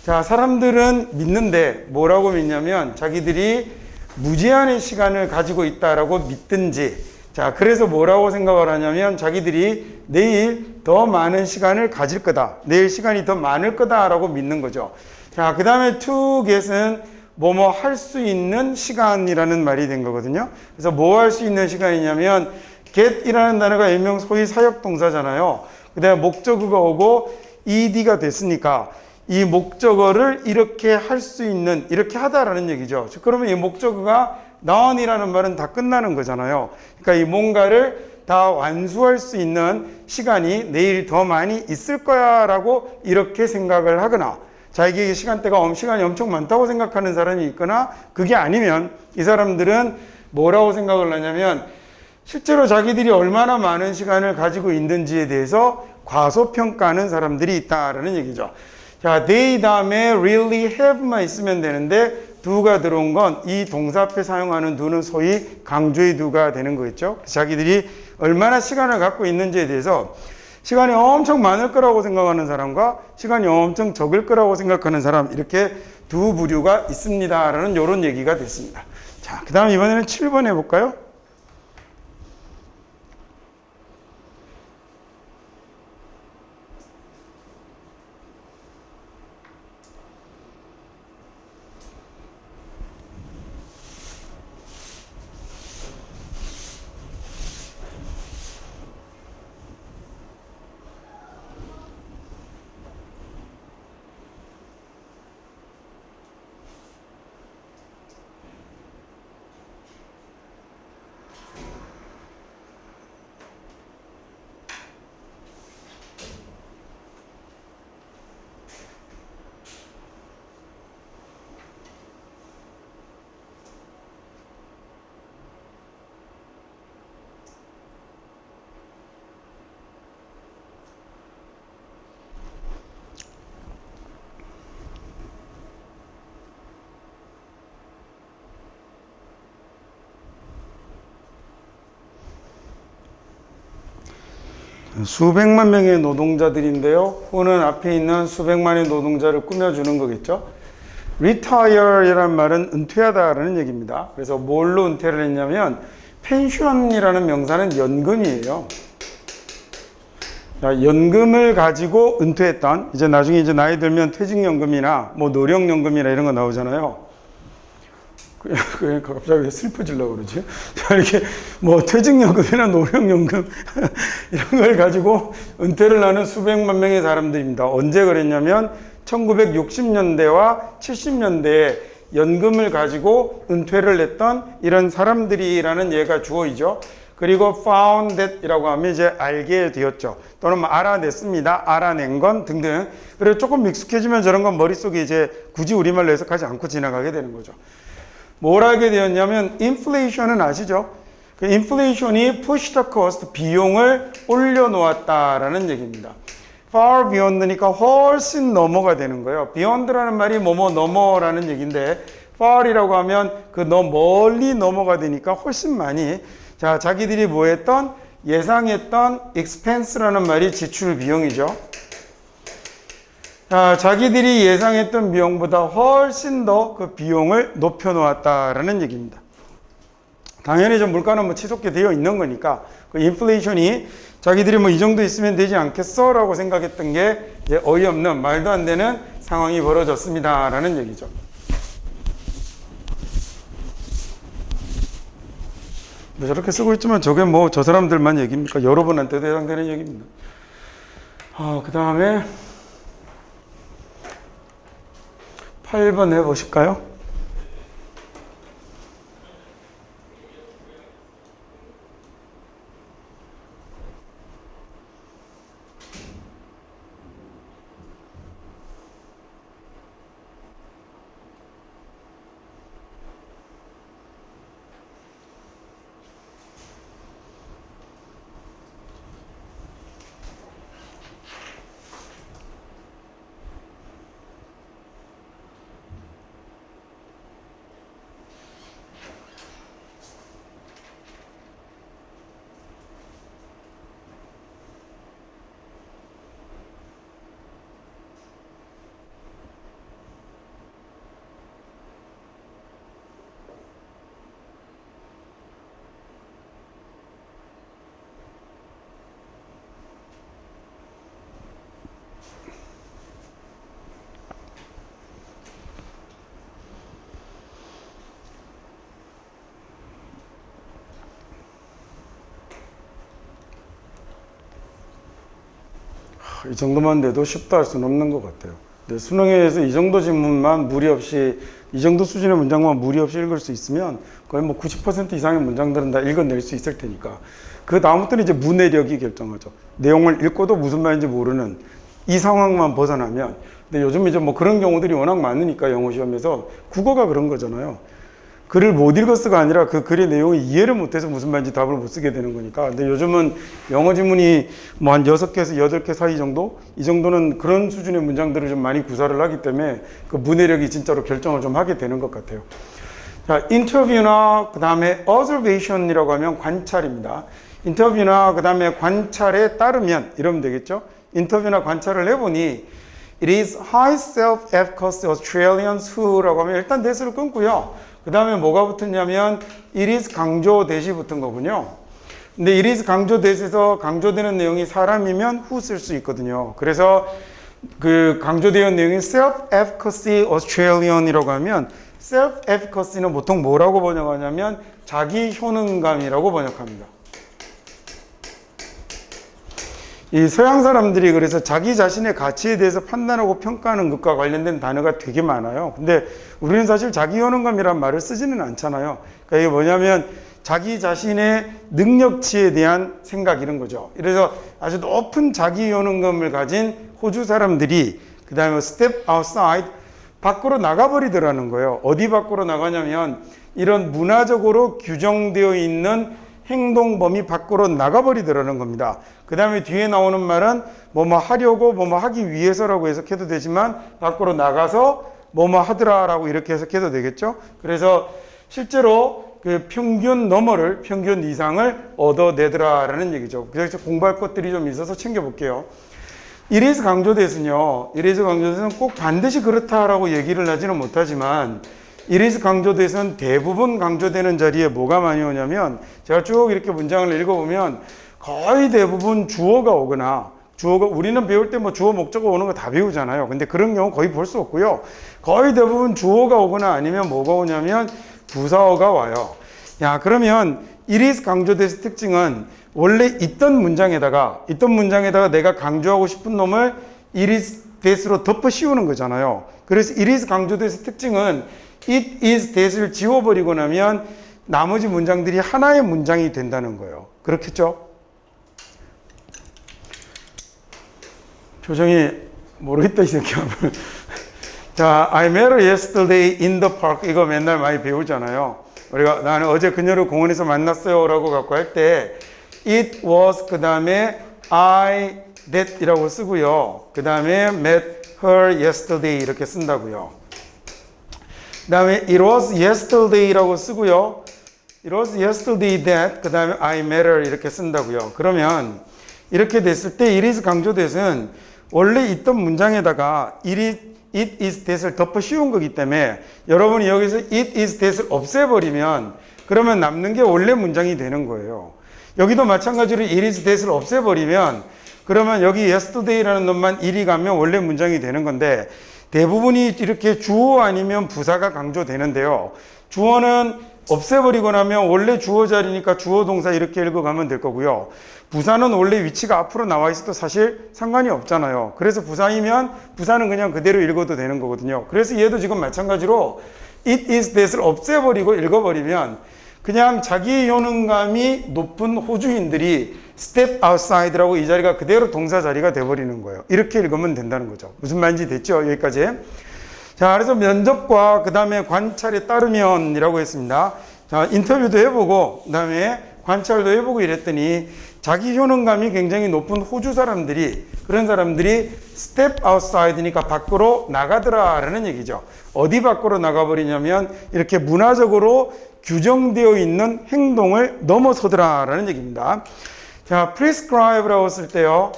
자, 사람들은 믿는데 뭐라고 믿냐면 자기들이 무제한의 시간을 가지고 있다라고 믿든지, 자, 그래서 뭐라고 생각을 하냐면 자기들이 내일 더 많은 시간을 가질 거다. 내일 시간이 더 많을 거다라고 믿는 거죠. 자, 그 다음에 to get은 뭐뭐 할 수 있는 시간이라는 말이 된 거거든요. 그래서 뭐 할 수 있는 시간이냐면 get이라는 단어가 일명 소위 사역동사잖아요. 그 다음에 목적어가 오고 ed가 됐으니까 이 목적어를 이렇게 할 수 있는, 이렇게 하다라는 얘기죠. 그러면 이 목적어가 none이라는 말은 다 끝나는 거잖아요. 그러니까 이 뭔가를 다 완수할 수 있는 시간이 내일 더 많이 있을 거야 라고 이렇게 생각을 하거나, 자기에게 시간이 엄청 많다고 생각하는 사람이 있거나, 그게 아니면 이 사람들은 뭐라고 생각을 하냐면 실제로 자기들이 얼마나 많은 시간을 가지고 있는지에 대해서 과소평가하는 사람들이 있다라는 얘기죠. 자, they 다음에 really have만 있으면 되는데 do가 들어온 건 이 동사 앞에 사용하는 do는 소위 강조의 do가 되는 거겠죠. 자기들이 얼마나 시간을 갖고 있는지에 대해서 시간이 엄청 많을 거라고 생각하는 사람과 시간이 엄청 적을 거라고 생각하는 사람, 이렇게 두 부류가 있습니다라는 이런 얘기가 됐습니다. 자, 그 다음 이번에는 7번 해볼까요? 수백만 명의 노동자들인데요. 후는 앞에 있는 수백만의 노동자를 꾸며주는 거겠죠. retire이라는 말은 은퇴하다라는 얘기입니다. 그래서 뭘로 은퇴를 했냐면 펜션이라는 명사는 연금이에요. 연금을 가지고 은퇴했던, 이제 나중에 이제 나이 들면 퇴직연금이나 뭐 노령연금이나 이런 거 나오잖아요. 갑자기 왜 슬퍼지려고 그러지? 이렇게 뭐 퇴직연금이나 노령연금 이런 걸 가지고 은퇴를 하는 수백만 명의 사람들입니다. 언제 그랬냐면 1960년대와 70년대에 연금을 가지고 은퇴를 했던 이런 사람들이라는 예가 주어이죠. 그리고 found that이라고 하면 이제 알게 되었죠. 또는 뭐 알아냈습니다. 알아낸 건 등등. 그리고 조금 익숙해지면 저런 건 머릿속에 이제 굳이 우리말로 해석하지 않고 지나가게 되는 거죠. 뭘 하게 되었냐면 인플레이션은 아시죠? 그 인플레이션이 push the cost, 비용을 올려놓았다라는 얘기입니다. far beyond니까 훨씬 넘어가 되는 거예요. beyond라는 말이 뭐뭐 넘어라는 얘기인데 far이라고 하면 그 너 멀리 넘어가 되니까 훨씬 많이, 자, 자기들이 뭐 했던, 예상했던 expense라는 말이 지출 비용이죠. 자, 자기들이 예상했던 비용보다 훨씬 더 그 비용을 높여 놓았다라는 얘기입니다. 당연히 좀 물가는 뭐 치솟게 되어 있는 거니까 그 인플레이션이 자기들이 뭐 이 정도 있으면 되지 않겠어? 라고 생각했던 게 이제 어이없는, 말도 안 되는 상황이 벌어졌습니다. 라는 얘기죠. 저렇게 쓰고 있지만 저게 뭐 저 사람들만 얘기입니까? 여러분한테도 해당되는 얘기입니다. 그 다음에 8번 해보실까요? 이 정도만 돼도 쉽다 할 수는 없는 것 같아요. 근데 수능에서 이 정도 질문만 무리 없이, 이 정도 수준의 문장만 무리 없이 읽을 수 있으면 거의 뭐 90% 이상의 문장들은 다 읽어낼 수 있을 테니까. 그 다음부터는 이제 문해력이 결정하죠. 내용을 읽고도 무슨 말인지 모르는 이 상황만 벗어나면. 근데 요즘 이제 뭐 그런 경우들이 워낙 많으니까 영어 시험에서 국어가 그런 거잖아요. 글을 못 읽었어가 아니라 그 글의 내용을 이해를 못해서 무슨 말인지 답을 못 쓰게 되는 거니까. 근데 요즘은 영어 지문이 뭐 한 6개에서 8개 사이 정도? 이 정도는 그런 수준의 문장들을 좀 많이 구사를 하기 때문에 그 문해력이 진짜로 결정을 좀 하게 되는 것 같아요. 자, 인터뷰나 그 다음에 observation이라고 하면 관찰입니다. 인터뷰나 그 다음에 관찰에 따르면 이러면 되겠죠. 인터뷰나 관찰을 해보니 It is high self-efficacy Australians who라고 하면 일단 대수를 끊고요. 그 다음에 뭐가 붙었냐면 it is 강조 대시 붙은 거군요. 근데 it is 강조 대시에서 강조되는 내용이 사람이면 who 쓸 수 있거든요. 그래서 그 강조되어 있는 내용이 self-efficacy Australian이라고 하면 self-efficacy는 보통 뭐라고 번역하냐면 자기 효능감이라고 번역합니다. 이 서양 사람들이 그래서 자기 자신의 가치에 대해서 판단하고 평가하는 것과 관련된 단어가 되게 많아요. 근데 우리는 사실 자기 효능감이란 말을 쓰지는 않잖아요. 그러니까 이게 뭐냐면 자기 자신의 능력치에 대한 생각 이런 거죠. 그래서 아주 높은 자기 효능감을 가진 호주 사람들이 그 다음에 step outside, 밖으로 나가버리더라는 거예요. 어디 밖으로 나가냐면 이런 문화적으로 규정되어 있는 행동 범위 밖으로 나가버리더라는 겁니다. 그 다음에 뒤에 나오는 말은 뭐뭐 하려고 뭐뭐 하기 위해서라고 해석해도 되지만 밖으로 나가서 뭐뭐 하더라라고 이렇게 해석해도 되겠죠. 그래서 실제로 그 평균 너머를, 평균 이상을 얻어내더라라는 얘기죠. 그래서 공부할 것들이 좀 있어서 챙겨볼게요. 이래서 강조돼서는요, 이래서 강조돼서는 꼭 반드시 그렇다라고 얘기를 하지는 못하지만, 이래서 강조돼서는 대부분 강조되는 자리에 뭐가 많이 오냐면, 제가 쭉 이렇게 문장을 읽어보면 거의 대부분 주어가 오거나, 주어가, 우리는 배울 때 뭐 주어 목적어 오는 거 다 배우잖아요. 근데 그런 경우 거의 볼 수 없고요. 거의 대부분 주어가 오거나 아니면 뭐가 오냐면 부사어가 와요. 야, 그러면 이래서 강조돼서 특징은 원래 있던 문장에다가 내가 강조하고 싶은 놈을 이리스 데스로 덮어 씌우는 거잖아요. 그래서 이리스 강조돼서 특징은 it is that을 지워버리고 나면 나머지 문장들이 하나의 문장이 된다는 거예요. 그렇겠죠? 표정이 모르겠다 이 새끼야. 자, I met her yesterday in the park. 이거 맨날 많이 배우잖아요. 우리가 나는 어제 그녀를 공원에서 만났어요 라고 갖고 할 때 it was 그 다음에 I that 이라고 쓰고요. 그 다음에 met her yesterday 이렇게 쓴다고요. 그 다음에 it was yesterday 라고 쓰고요. it was yesterday that 그 다음에 I met her 이렇게 쓴다고요. 그러면 이렇게 됐을 때 it is 강조돼서는 원래 있던 문장에다가 it is that을 덮어 씌운 거기 때문에 여러분이 여기서 it is that을 없애버리면 그러면 남는 게 원래 문장이 되는 거예요. 여기도 마찬가지로 it is that을 없애버리면 그러면 여기 yesterday라는 놈만 일이 가면 원래 문장이 되는 건데 대부분이 이렇게 주어 아니면 부사가 강조되는데요. 주어는 없애버리고 나면 원래 주어 자리니까 주어 동사 이렇게 읽어가면 될 거고요. 부사는 원래 위치가 앞으로 나와 있어도 사실 상관이 없잖아요. 그래서 부사이면 부사는 그냥 그대로 읽어도 되는 거거든요. 그래서 얘도 지금 마찬가지로 it is that을 없애버리고 읽어버리면 그냥 자기 효능감이 높은 호주인들이 step outside라고 이 자리가 그대로 동사 자리가 돼버리는 거예요. 이렇게 읽으면 된다는 거죠. 무슨 말인지 됐죠? 여기까지. 자, 그래서 면접과 그 다음에 관찰에 따르면 이라고 했습니다. 자, 인터뷰도 해보고 그 다음에 관찰도 해보고 이랬더니 자기 효능감이 굉장히 높은 호주 사람들이 그런 사람들이 step outside니까 밖으로 나가더라라는 얘기죠. 어디 밖으로 나가버리냐면 이렇게 문화적으로 규정되어 있는 행동을 넘어서더라라는 얘기입니다. 자, prescribe라고 쓸 때요.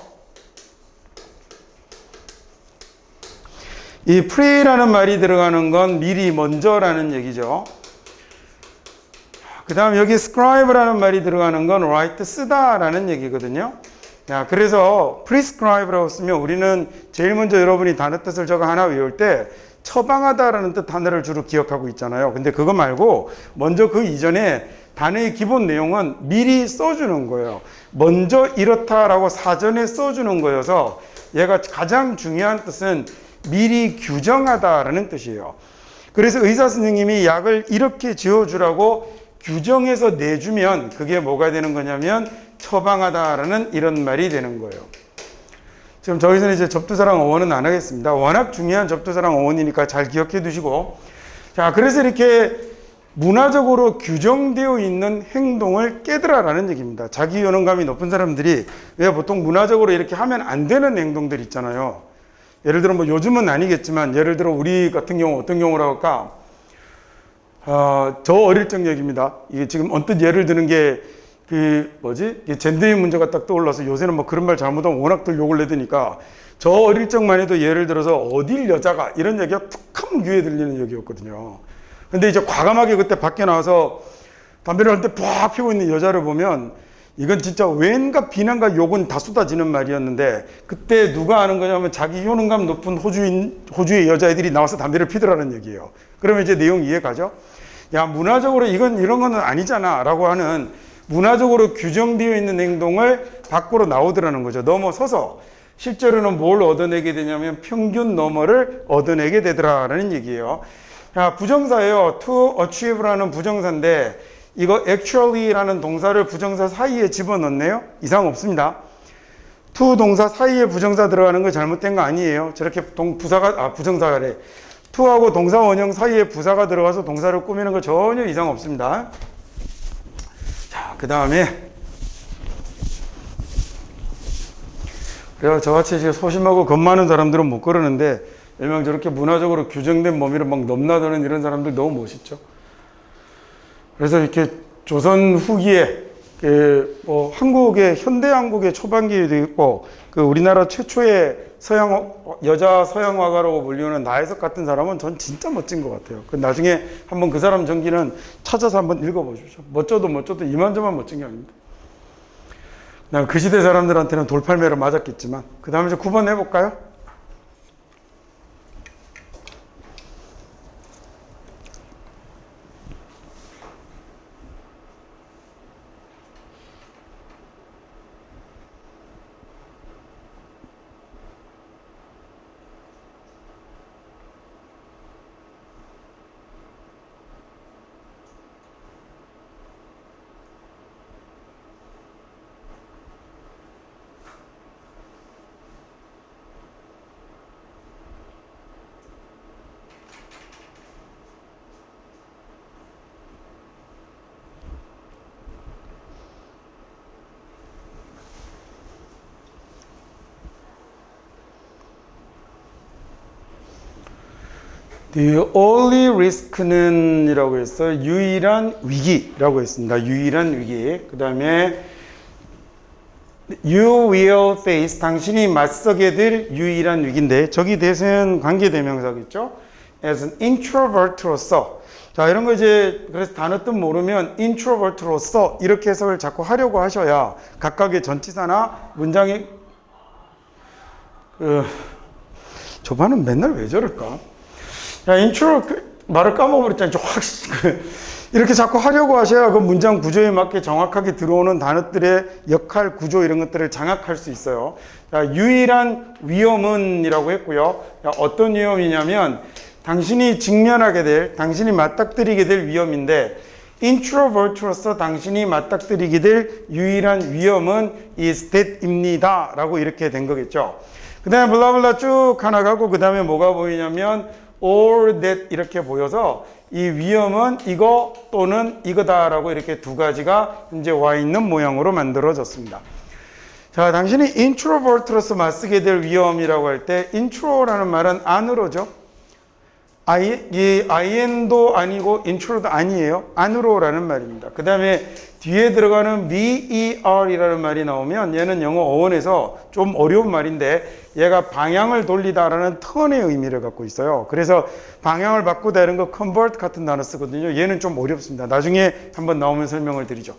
이 pre라는 말이 들어가는 건 미리 먼저라는 얘기죠. 그 다음 여기 scribe라는 말이 들어가는 건 write 쓰다라는 얘기거든요. 자, 그래서 prescribe라고 쓰면 우리는 제일 먼저 여러분이 단어 뜻을 저거 하나 외울 때 처방하다라는 뜻 단어를 주로 기억하고 있잖아요. 근데 그거 말고 먼저 그 이전에 단어의 기본 내용은 미리 써주는 거예요. 먼저 이렇다라고 사전에 써주는 거여서 얘가 가장 중요한 뜻은 미리 규정하다라는 뜻이에요. 그래서 의사 선생님이 약을 이렇게 지어주라고 규정해서 내주면 그게 뭐가 되는 거냐면 처방하다라는 이런 말이 되는 거예요. 지금 저기서는 이제 접두사랑 어원은 안 하겠습니다. 워낙 중요한 접두사랑 어원이니까 잘 기억해 두시고. 자, 그래서 이렇게 문화적으로 규정되어 있는 행동을 깨더라라는 얘기입니다. 자기 효능감이 높은 사람들이 왜 보통 문화적으로 이렇게 하면 안 되는 행동들 있잖아요. 예를 들어 뭐 요즘은 아니겠지만 예를 들어 우리 같은 경우 어떤 경우라고 할까? 저 어릴 적 얘기입니다. 이게 지금 언뜻 예를 드는 게 젠더의 문제가 딱 떠올라서 요새는 뭐 그런 말 잘못하면 워낙들 욕을 내드니까 저 어릴 적만 해도 예를 들어서 어딜 여자가 이런 얘기가 툭 하면 귀에 들리는 얘기였거든요. 근데 이제 과감하게 그때 밖에 나와서 담배를 할 때 푹 피고 있는 여자를 보면 이건 진짜 왠가 비난과 욕은 다 쏟아지는 말이었는데 그때 누가 하는 거냐면 자기 효능감 높은 호주의 여자애들이 나와서 담배를 피더라는 얘기예요. 그러면 이제 내용 이해가죠? 야, 문화적으로 이런 거는 아니잖아 라고 하는 문화적으로 규정되어 있는 행동을 밖으로 나오더라는 거죠. 넘어서서 실제로는 뭘 얻어내게 되냐면 평균 너머를 얻어내게 되더라라는 얘기예요. 자, 부정사예요. to achieve라는 부정사인데 이거 actually라는 동사를 부정사 사이에 집어넣네요. 이상 없습니다. to 동사 사이에 부정사 들어가는 거 잘못된 거 아니에요. 저렇게 부정사가래. to하고 동사 원형 사이에 부사가 들어가서 동사를 꾸미는 거 전혀 이상 없습니다. 자, 그 다음에 그래서 저같이 소심하고 겁 많은 사람들은 못 그러는데 일명 저렇게 문화적으로 규정된 범위를 막 넘나드는 이런 사람들 너무 멋있죠. 그래서 이렇게 조선 후기에 뭐 한국의 현대 한국의 초반기에도 있고 그 우리나라 최초의 여자 서양 화가라고 불리는 나혜석 같은 사람은 전 진짜 멋진 것 같아요. 그 나중에 한번 그 사람 전기는 찾아서 한번 읽어보십시오. 멋져도 이만저만 멋진 게 아닙니다. 그 시대 사람들한테는 돌팔매로 맞았겠지만 그 다음에 이제 9번 해볼까요? The only risk는 이라고 했어요. 유일한 위기라고 했습니다. 유일한 위기. 그 다음에 You will face, 당신이 맞서게 될 유일한 위기인데 저기 대신 관계대명사겠죠. As an introvert로서. 자, 이런 거 이제 그래서 단어 뜻 모르면 introvert로서 이렇게 해석을 자꾸 하려고 하셔야 각각의 전치사나 문장이 저 반은 맨날 왜 저럴까? 야, 인트로 말을 까먹어버렸잖아요. 확 이렇게 자꾸 하려고 하셔야 그 문장 구조에 맞게 정확하게 들어오는 단어들의 역할, 구조 이런 것들을 장악할 수 있어요. 자, 유일한 위험은 이라고 했고요. 자, 어떤 위험이냐면 당신이 직면하게 될, 당신이 맞닥뜨리게 될 위험인데 introvert로서 당신이 맞닥뜨리게 될 유일한 위험은 is that입니다. 라고 이렇게 된 거겠죠. 그 다음에 블라블라 쭉 하나 가고 그 다음에 뭐가 보이냐면 or that 이렇게 보여서 이 위험은 이거 또는 이거다라고 이렇게 두 가지가 이제 와 있는 모양으로 만들어졌습니다. 자, 당신이 introvert로서 맞서게 될 위험이라고 할 때 intro라는 말은 안으로죠. IN도 아니고 intro도 아니에요. 안으로라는 말입니다. 그 다음에 뒤에 들어가는 VER이라는 말이 나오면 얘는 영어 어원에서 좀 어려운 말인데 얘가 방향을 돌리다라는 턴의 의미를 갖고 있어요. 그래서 방향을 바꾸다 이런 거 convert 같은 단어 쓰거든요. 얘는 좀 어렵습니다. 나중에 한번 나오면 설명을 드리죠.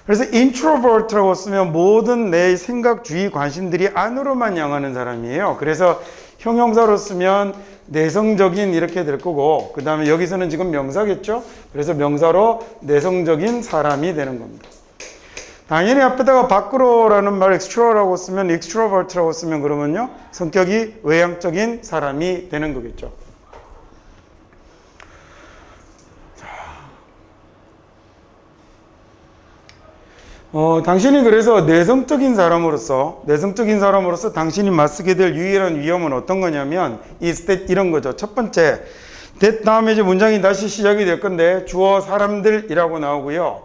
그래서 introvert라고 쓰면 모든 내 생각, 주의, 관심들이 안으로만 향하는 사람이에요. 그래서 형용사로 쓰면 내성적인 이렇게 될 거고 그 다음에 여기서는 지금 명사겠죠. 그래서 명사로 내성적인 사람이 되는 겁니다. 당연히 앞에다가 밖으로라는 말 extra라고 쓰면 extrovert라고 쓰면 그러면요 성격이 외향적인 사람이 되는 거겠죠. 당신이 그래서 내성적인 사람으로서 당신이 맞서게 될 유일한 위험은 어떤 거냐면 is that 이런 거죠. 첫 번째 that 다음에 이제 문장이 다시 시작이 될 건데 주어 사람들이라고 나오고요.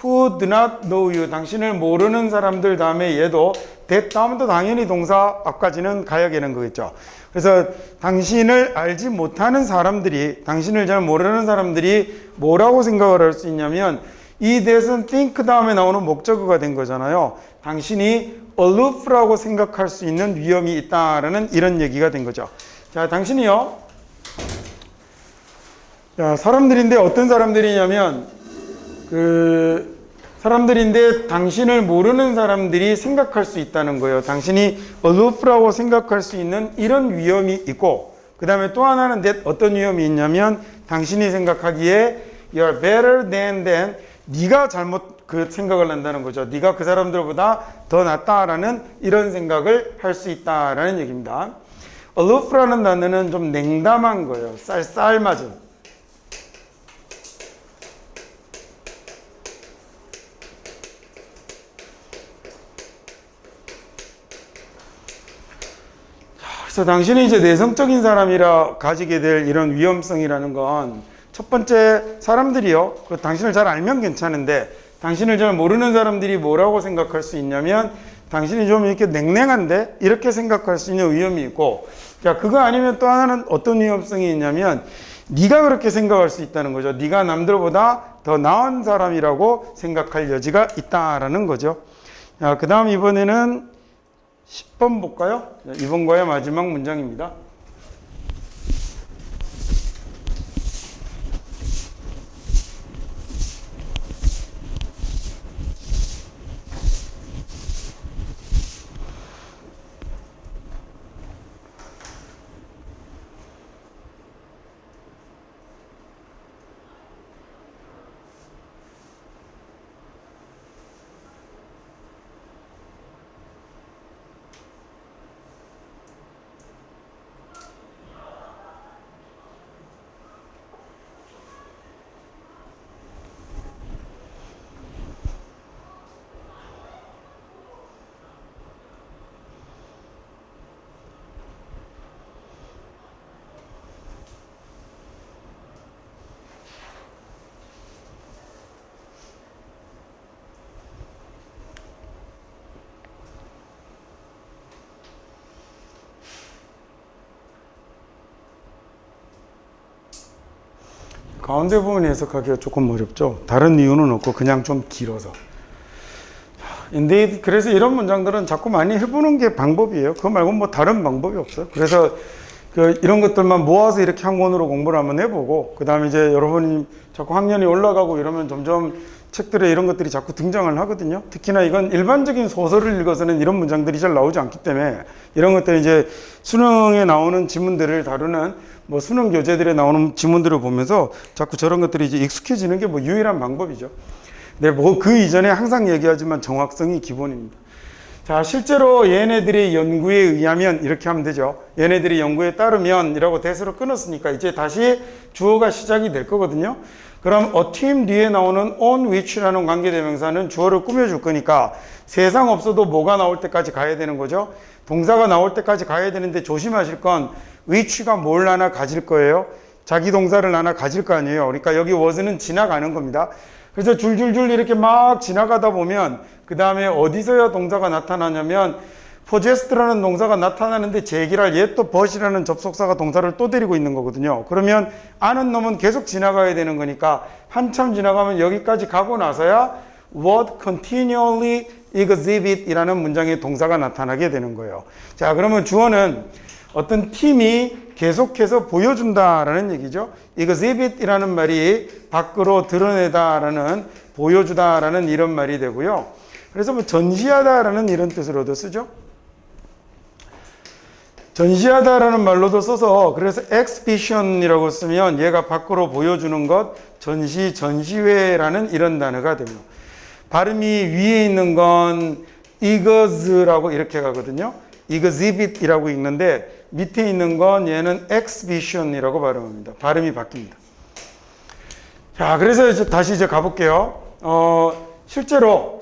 who do not know you 당신을 모르는 사람들 다음에 얘도 that 다음도 당연히 동사 앞까지는 가야 되는 거겠죠. 그래서 당신을 알지 못하는 사람들이 당신을 잘 모르는 사람들이 뭐라고 생각을 할 수 있냐면 이 that은 think 다음에 나오는 목적어가 된 거잖아요. 당신이 aloof라고 생각할 수 있는 위험이 있다라는 이런 얘기가 된 거죠. 자, 당신이요. 자, 사람들인데 어떤 사람들이냐면 사람들인데 당신을 모르는 사람들이 생각할 수 있다는 거예요. 당신이 aloof라고 생각할 수 있는 이런 위험이 있고 그 다음에 또 하나는 that 어떤 위험이 있냐면 당신이 생각하기에 you're better than 네가 잘못 그 생각을 한다는 거죠. 네가 그 사람들보다 더 낫다라는 이런 생각을 할 수 있다라는 얘기입니다. aloof라는 단어는 좀 냉담한 거예요. 쌀쌀맞은. 그래서 당신이 이제 내성적인 사람이라 가지게 될 이런 위험성이라는 건 첫 번째 사람들이요. 당신을 잘 알면 괜찮은데 당신을 잘 모르는 사람들이 뭐라고 생각할 수 있냐면 당신이 좀 이렇게 냉랭한데 이렇게 생각할 수 있는 위험이 있고 자 그거 아니면 또 하나는 어떤 위험성이 있냐면 네가 그렇게 생각할 수 있다는 거죠. 네가 남들보다 더 나은 사람이라고 생각할 여지가 있다라는 거죠. 자, 그 다음 이번에는 10번 볼까요? 이번과의 마지막 문장입니다. 가운데 부분 해석하기가 조금 어렵죠. 다른 이유는 없고 그냥 좀 길어서. Indeed. 그래서 이런 문장들은 자꾸 많이 해보는 게 방법이에요. 그거 말고 뭐 다른 방법이 없어요. 그래서 이런 것들만 모아서 이렇게 한 권으로 공부를 한번 해보고, 그 다음에 이제 여러분이 자꾸 학년이 올라가고 이러면 점점 책들에 이런 것들이 자꾸 등장을 하거든요. 특히나 이건 일반적인 소설을 읽어서는 이런 문장들이 잘 나오지 않기 때문에 이런 것들은 이제 수능에 나오는 지문들을 다루는 뭐 수능 교재들에 나오는 지문들을 보면서 자꾸 저런 것들이 이제 익숙해지는 게 뭐 유일한 방법이죠. 네, 뭐 그 이전에 항상 얘기하지만 정확성이 기본입니다. 자, 실제로 얘네들의 연구에 의하면 이렇게 하면 되죠. 얘네들이 연구에 따르면 이라고 대수로 끊었으니까 이제 다시 주어가 시작이 될 거거든요. 그럼 a team 뒤에 나오는 on which라는 관계대명사는 주어를 꾸며줄 거니까 세상 없어도 뭐가 나올 때까지 가야 되는 거죠. 동사가 나올 때까지 가야 되는데 조심하실 건 which가 뭘 하나 가질 거예요. 자기 동사를 하나 가질 거 아니에요. 그러니까 여기 was는 지나가는 겁니다. 그래서 줄줄줄 이렇게 막 지나가다 보면 그 다음에 어디서야 동사가 나타나냐면 possessed라는 동사가 나타나는데 제 얘기를 할 얘 또 but이라는 접속사가 동사를 또 데리고 있는 거거든요. 그러면 아는 놈은 계속 지나가야 되는 거니까 한참 지나가면 여기까지 가고 나서야 would continually exhibit 이라는 문장의 동사가 나타나게 되는 거예요. 자, 그러면 주어는 어떤 팀이 계속해서 보여준다라는 얘기죠. exhibit 이라는 말이 밖으로 드러내다라는 보여주다라는 이런 말이 되고요. 그래서 뭐 전시하다라는 이런 뜻으로도 쓰죠. 전시하다라는 말로도 써서 그래서 exhibition이라고 쓰면 얘가 밖으로 보여주는 것, 전시, 전시회라는 이런 단어가 됩니다. 발음이 위에 있는 건 ex라고 이렇게 가거든요. exhibit이라고 읽는데 밑에 있는 건 얘는 exhibition이라고 발음합니다. 발음이 바뀝니다. 자, 그래서 이제 다시 가볼게요. 실제로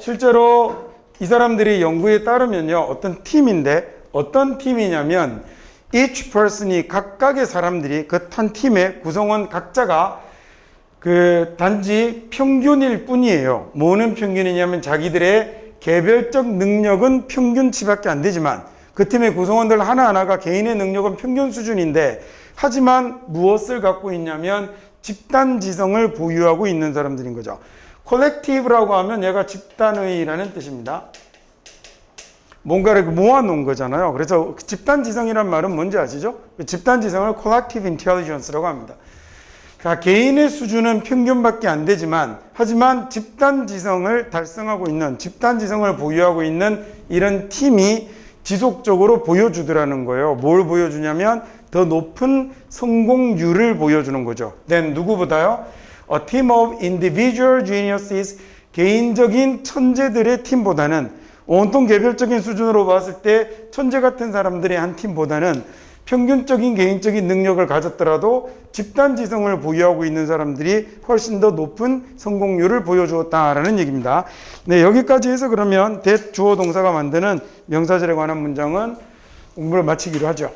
이 사람들이 연구에 따르면요, 어떤 팀인데 어떤 팀이냐면 each person이 각각의 사람들이 그 한 팀의 구성원 각자가 그 단지 평균일 뿐이에요. 뭐는 평균이냐면 자기들의 개별적 능력은 평균치밖에 안 되지만 그 팀의 구성원들 하나하나가 개인의 능력은 평균 수준인데 하지만 무엇을 갖고 있냐면 집단지성을 보유하고 있는 사람들인 거죠. 콜렉티브라고 하면 얘가 집단의라는 뜻입니다. 뭔가를 모아놓은 거잖아요. 그래서 집단지성이란 말은 뭔지 아시죠? 집단지성을 collective intelligence라고 합니다. 자, 개인의 수준은 평균밖에 안 되지만 하지만 집단지성을 달성하고 있는, 집단지성을 보유하고 있는 이런 팀이 지속적으로 보여주더라는 거예요. 뭘 보여주냐면 더 높은 성공률을 보여주는 거죠. then 누구보다요? A team of individual geniuses, 개인적인 천재들의 팀보다는 온통 개별적인 수준으로 봤을 때 천재 같은 사람들의 한 팀보다는 평균적인 개인적인 능력을 가졌더라도 집단지성을 보유하고 있는 사람들이 훨씬 더 높은 성공률을 보여주었다라는 얘기입니다. 네, 여기까지 해서 그러면 that 주어 동사가 만드는 명사절에 관한 문장은 공부를 마치기로 하죠.